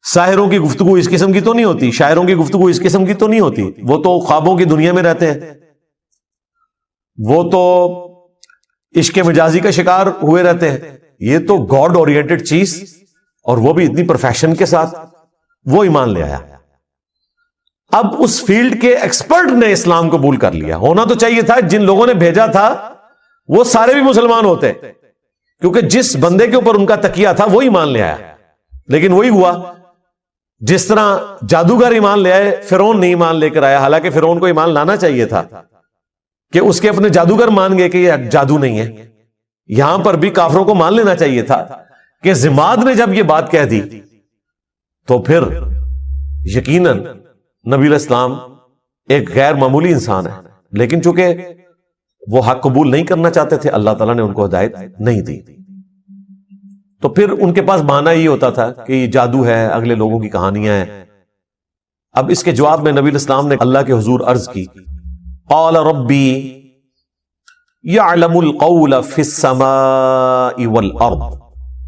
ساحروں کی گفتگو اس قسم کی تو نہیں ہوتی، شاعروں کی گفتگو اس قسم کی تو نہیں ہوتی، وہ تو خوابوں کی دنیا میں رہتے ہیں، وہ تو عشق مجازی کا شکار ہوئے رہتے ہیں، یہ تو گاڈ اورینٹڈ چیز، اور وہ بھی اتنی پرفیکشن کے ساتھ، وہ ایمان لے آیا۔ اب اس فیلڈ کے ایکسپرٹ نے اسلام قبول کر لیا، ہونا تو چاہیے تھا جن لوگوں نے بھیجا تھا وہ سارے بھی مسلمان ہوتے، کیونکہ جس بندے کے اوپر ان کا تکیہ تھا وہی ایمان لے آیا. لیکن وہی ہوا جس طرح جادوگر ایمان لے آئے، فرعون نہیں ایمان لے کر آیا، حالانکہ فرعون کو ایمان لانا چاہیے تھا کہ اس کے اپنے جادوگر مان گئے کہ یہ جادو نہیں ہے. یہاں پر بھی کافروں کو مان لینا چاہیے تھا کہ ضماد نے جب یہ بات کہہ دی تو پھر یقیناً نبی علیہ السلام ایک غیر معمولی انسان ہے، لیکن چونکہ وہ حق قبول نہیں کرنا چاہتے تھے، اللہ تعالیٰ نے ان کو ہدایت نہیں دی. تو پھر ان کے پاس بہانہ یہ ہوتا تھا کہ یہ جادو ہے، اگلے لوگوں کی کہانیاں ہیں. اب اس کے جواب میں نبی علیہ السلام نے اللہ کے حضور عرض کی، قال ربی یعلم القول فی السماء والارض.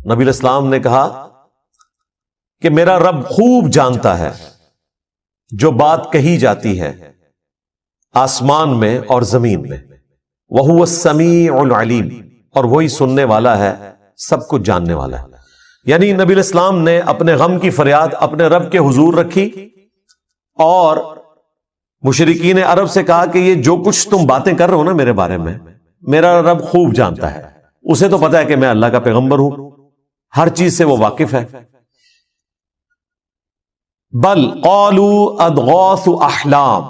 نبی علیہ السلام نے کہا کہ میرا رب خوب جانتا ہے جو بات کہی جاتی ہے آسمان میں اور زمین میں، وَهُوَ السَّمِيعُ الْعَلِيمُ، اور وہی سننے والا ہے، سب کچھ جاننے والا ہے. یعنی نبی علیہ السلام نے اپنے غم کی فریاد اپنے رب کے حضور رکھی اور مشرکین عرب سے کہا کہ یہ جو کچھ تم باتیں کر رہے ہو نا میرے بارے میں، میرا رب خوب جانتا ہے، اسے تو پتا ہے کہ میں اللہ کا پیغمبر ہوں، ہر چیز سے وہ واقف ہے. بل قالوا اضغاث احلام،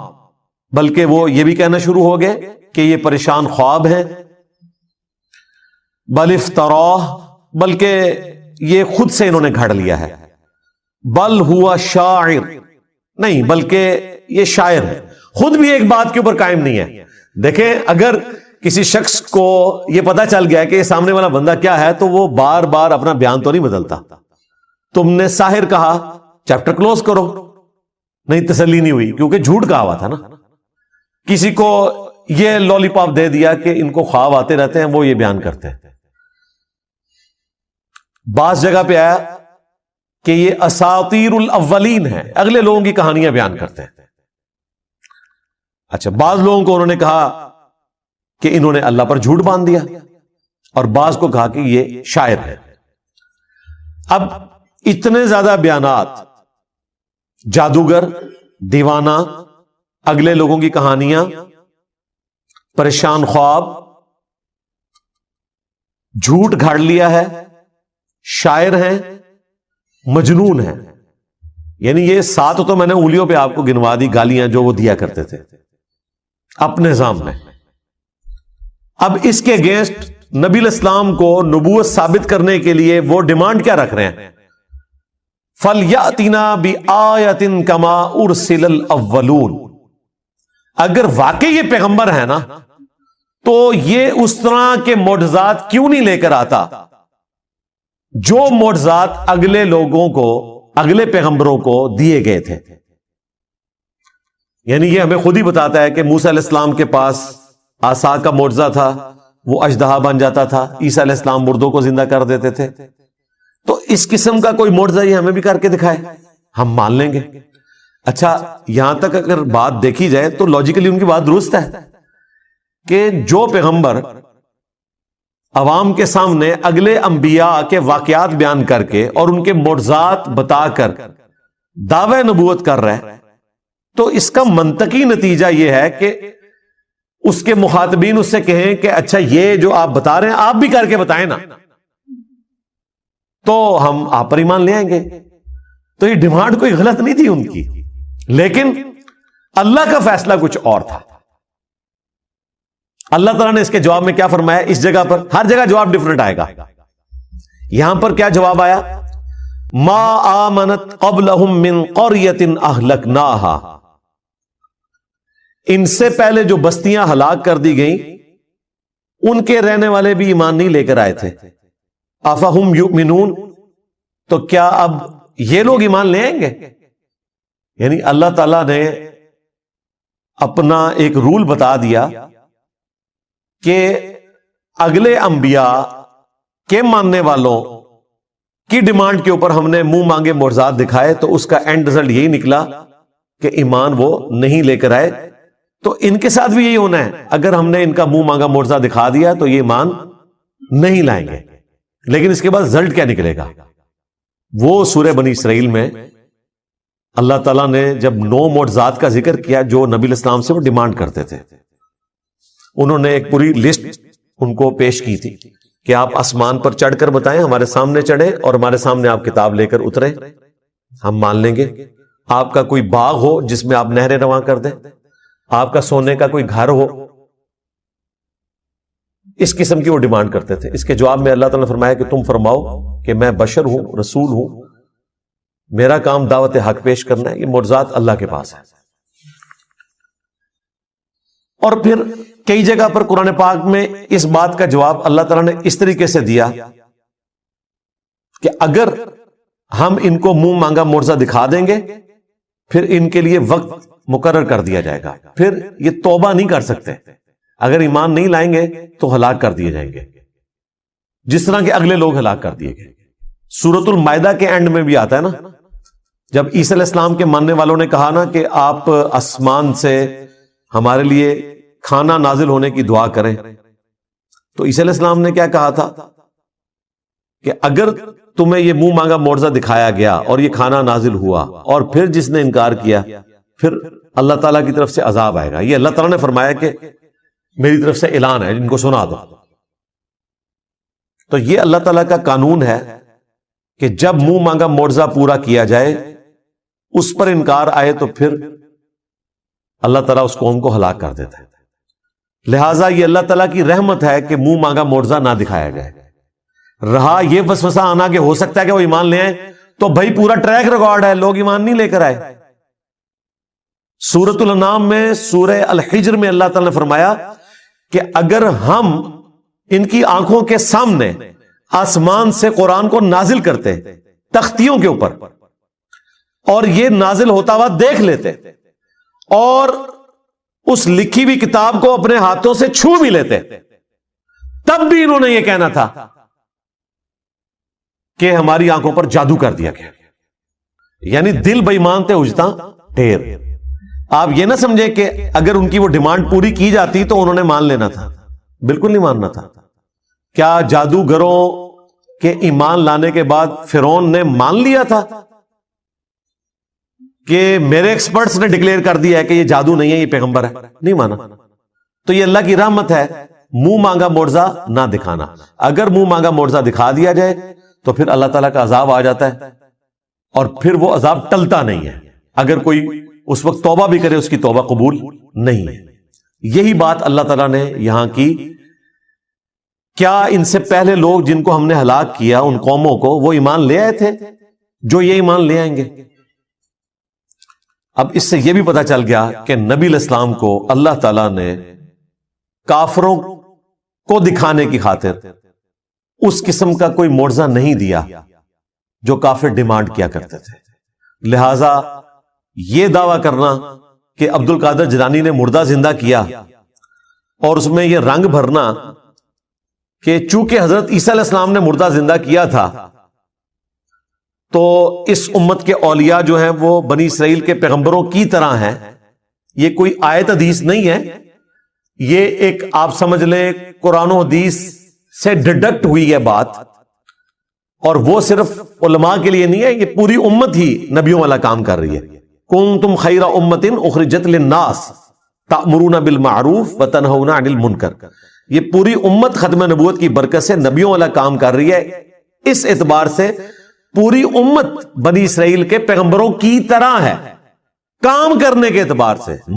بلکہ وہ یہ بھی کہنا شروع ہو گئے کہ یہ پریشان خواب ہیں. بل افتراہ، بلکہ یہ خود سے انہوں نے گھڑ لیا ہے. بل ہوا شاعر، نہیں بلکہ یہ شاعر ہے، خود بھی ایک بات کے اوپر قائم نہیں ہے. دیکھیں اگر کسی شخص کو یہ پتا چل گیا کہ یہ سامنے والا بندہ کیا ہے تو وہ بار بار اپنا بیان تو نہیں بدلتا. تم نے ساحر کہا، چیپٹر کلوز کرو، نہیں تسلی نہیں ہوئی کیونکہ جھوٹ کہا ہوا تھا نا. کسی کو یہ لولی پاپ دے دیا کہ ان کو خواب آتے رہتے ہیں، وہ یہ بیان کرتے ہیں. بعض جگہ پہ آیا کہ یہ اساطیر الاولین ہے، اگلے لوگوں کی کہانیاں بیان کرتے ہیں. اچھا، بعض لوگوں کو انہوں نے کہا کہ انہوں نے اللہ پر جھوٹ باندھ دیا، اور بعض کو کہا کہ یہ شاعر ہے. اب اتنے زیادہ بیانات، جادوگر، دیوانہ، اگلے لوگوں کی کہانیاں، پریشان خواب، جھوٹ گھاڑ لیا ہے، شاعر ہیں، مجنون ہیں. یعنی یہ 7 تو میں نے انگلیوں پہ آپ کو گنوا دی گالیاں جو وہ دیا کرتے تھے اپنے نظام میں. اب اس کے اگینسٹ نبی علیہ السلام کو نبوت ثابت کرنے کے لیے وہ ڈیمانڈ کیا رکھ رہے ہیں؟ فَلْيَأْتِنَا بِآیَةٍ كَمَا أُرْسِلَ الْأَوَّلُونَ. اگر واقعی یہ پیغمبر ہے نا تو یہ اس طرح کے معجزات کیوں نہیں لے کر آتا جو معجزات اگلے لوگوں کو، اگلے پیغمبروں کو دیے گئے تھے. یعنی یہ ہمیں خود ہی بتاتا ہے کہ موسیٰ علیہ السلام کے پاس عصا کا معجزہ تھا، وہ اژدہا بن جاتا تھا، عیسیٰ علیہ السلام مردوں کو زندہ کر دیتے تھے. تو اس قسم کا کوئی معجزہ یہ ہمیں بھی کر کے دکھائے، ہم مان لیں گے. اچھا، یہاں تک اگر بات دیکھی جائے تو لاجیکلی ان کی بات درست ہے کہ جو پیغمبر عوام کے سامنے اگلے انبیاء کے واقعات بیان کر کے اور ان کے معجزات بتا کر دعوی نبوت کر رہا ہے، تو اس کا منطقی نتیجہ یہ ہے کہ اس کے مخاطبین اس سے کہیں کہ اچھا یہ جو آپ بتا رہے ہیں آپ بھی کر کے بتائیں نا، تو ہم آپ پر ایمان لے آئیں گے. تو یہ ڈیمانڈ کوئی غلط نہیں تھی ان کی، لیکن اللہ کا فیصلہ کچھ اور تھا. اللہ تعالیٰ نے اس کے جواب میں کیا فرمایا؟ اس جگہ پر ہر جگہ جواب ڈیفرنٹ آئے گا. یہاں پر کیا جواب آیا؟ ما آمنت قبلہم من قریۃ اہلکناہا. ان سے پہلے جو بستیاں ہلاک کر دی گئیں ان کے رہنے والے بھی ایمان نہیں لے کر آئے تھے. افہم یؤمنون، تو کیا اب یہ لوگ ایمان لے آئیں گے؟ یعنی اللہ تعالیٰ نے اپنا ایک رول بتا دیا کہ اگلے انبیاء کے ماننے والوں کی ڈیمانڈ کے اوپر ہم نے منہ مانگے معجزات دکھائے، تو اس کا اینڈ رزلٹ یہی نکلا کہ ایمان وہ نہیں لے کر آئے. تو ان کے ساتھ بھی یہی ہونا ہے، اگر ہم نے ان کا منہ مانگا معجزہ دکھا دیا تو یہ ایمان نہیں لائیں گے. لیکن اس کے بعد رزلٹ کیا نکلے گا؟ وہ سورہ بنی اسرائیل میں اللہ تعالیٰ نے جب 9 معجزات کا ذکر کیا جو نبی علیہ السلام سے وہ ڈیمانڈ کرتے تھے، انہوں نے ایک پوری لسٹ ان کو پیش کی تھی کہ آپ آسمان پر چڑھ کر بتائیں، ہمارے سامنے چڑھیں اور ہمارے سامنے آپ کتاب لے کر اتریں، ہم مان لیں گے۔ آپ کا کوئی باغ ہو جس میں آپ نہریں رواں کر دیں، آپ کا سونے کا کوئی گھر ہو، اس قسم کی وہ ڈیمانڈ کرتے تھے۔ اس کے جواب میں اللہ تعالیٰ نے فرمایا کہ تم فرماؤ کہ میں بشر ہوں، رسول ہوں، میرا کام دعوت حق پیش کرنا ہے، یہ معجزات اللہ کے پاس ہے۔ اور پھر کئی جگہ پر قرآن پاک میں اس بات کا جواب اللہ تعالیٰ نے اس طریقے سے دیا کہ اگر ہم ان کو منہ مانگا معجزہ دکھا دیں گے پھر ان کے لیے وقت مقرر کر دیا جائے گا، پھر یہ توبہ نہیں کر سکتے، اگر ایمان نہیں لائیں گے تو ہلاک کر دیے جائیں گے، جس طرح کے اگلے لوگ ہلاک کر دیے گئے۔ سورۃ المائدہ کے اینڈ میں بھی آتا ہے نا، جب عیسی علیہ السلام کے ماننے والوں نے کہا نا کہ آپ آسمان سے ہمارے لیے کھانا نازل ہونے کی دعا کریں، تو عیسی علیہ السلام نے کیا کہا تھا کہ اگر تمہیں یہ منہ مانگا معجزہ دکھایا گیا اور یہ کھانا نازل ہوا اور پھر جس نے انکار کیا پھر اللہ تعالیٰ کی طرف سے عذاب آئے گا۔ یہ اللہ تعالیٰ نے فرمایا کہ میری طرف سے اعلان ہے، ان کو سنا دو۔ تو یہ اللہ تعالیٰ کا قانون ہے کہ جب منہ مانگا معجزہ پورا کیا جائے، اس پر انکار آئے تو پھر اللہ تعالیٰ اس قوم کو ہلاک کر دیتا ہے۔ لہٰذا یہ اللہ تعالیٰ کی رحمت ہے کہ منہ مانگا معجزہ نہ دکھایا جائے۔ رہا یہ وسوسہ آنا کہ ہو سکتا ہے کہ وہ ایمان لے آئیں، تو بھائی پورا ٹریک ریکارڈ ہے، لوگ ایمان نہیں لے کر آئے۔ سورۃ الانعام میں، سورہ الحجر میں اللہ تعالیٰ نے فرمایا کہ اگر ہم ان کی آنکھوں کے سامنے آسمان سے قرآن کو نازل کرتے تختیوں کے اوپر اور یہ نازل ہوتا ہوا دیکھ لیتے اور اس لکھی ہوئی کتاب کو اپنے ہاتھوں سے چھو بھی لیتے، تب بھی انہوں نے یہ کہنا تھا کہ ہماری آنکھوں پر جادو کر دیا گیا۔ یعنی دل بے ایمان تھے اجتا ڈھیر۔ آپ یہ نہ سمجھے کہ اگر ان کی وہ ڈیمانڈ پوری کی جاتی تو انہوں نے مان لینا تھا، بالکل نہیں ماننا تھا۔ کیا جادوگروں کے ایمان لانے کے بعد فرعون نے مان لیا تھا کہ میرے ایکسپرٹس نے ڈکلیئر کر دیا ہے کہ یہ جادو نہیں ہے، یہ پیغمبر ہے؟ نہیں مانا۔ تو یہ اللہ کی رحمت ہے، منہ مانگا معجزہ نہ دکھانا۔ اگر منہ مانگا معجزہ دکھا دیا جائے تو پھر اللہ تعالیٰ کا عذاب آ جاتا ہے، اور پھر وہ عذاب ٹلتا نہیں ہے۔ اگر کوئی اس وقت توبہ بھی کرے اس کی توبہ قبول نہیں ہے۔ یہی بات اللہ تعالیٰ نے یہاں کی۔ کیا ان سے پہلے لوگ جن کو ہم نے ہلاک کیا، ان قوموں کو، وہ ایمان لے آئے تھے جو یہ ایمان لے آئیں گے؟ اب اس سے یہ بھی پتا چل گیا کہ نبی علیہ السلام کو اللہ تعالیٰ نے کافروں کو دکھانے کی خاطر اس قسم کا کوئی معجزہ نہیں دیا جو کافر ڈیمانڈ کیا کرتے تھے۔ لہذا یہ دعویٰ کرنا کہ عبد القادر جیلانی نے مردہ زندہ کیا اور اس میں یہ رنگ بھرنا کہ چونکہ حضرت عیسیٰ علیہ السلام نے مردہ زندہ کیا تھا تو اس امت کے اولیاء جو ہیں وہ بنی اسرائیل کے پیغمبروں کی طرح ہیں، یہ کوئی آیت حدیث نہیں ہے، یہ ایک آپ سمجھ لیں قرآن و حدیث سے ڈیڈکٹ ہوئی ہے بات، اور وہ صرف علماء کے لیے نہیں ہے، یہ پوری امت ہی نبیوں والا کام کر رہی ہے۔ کنتم خیر امت اخرجت للناس تأمرون بالمعروف وتنہون عن المنکر۔ یہ پوری امت ختم نبوت کی برکت سے نبیوں والا کام کر رہی ہے، اس اعتبار سے پوری امت بنی اسرائیل کے پیغمبروں کی طرح ہے کام کرنے کے اعتبار سے۔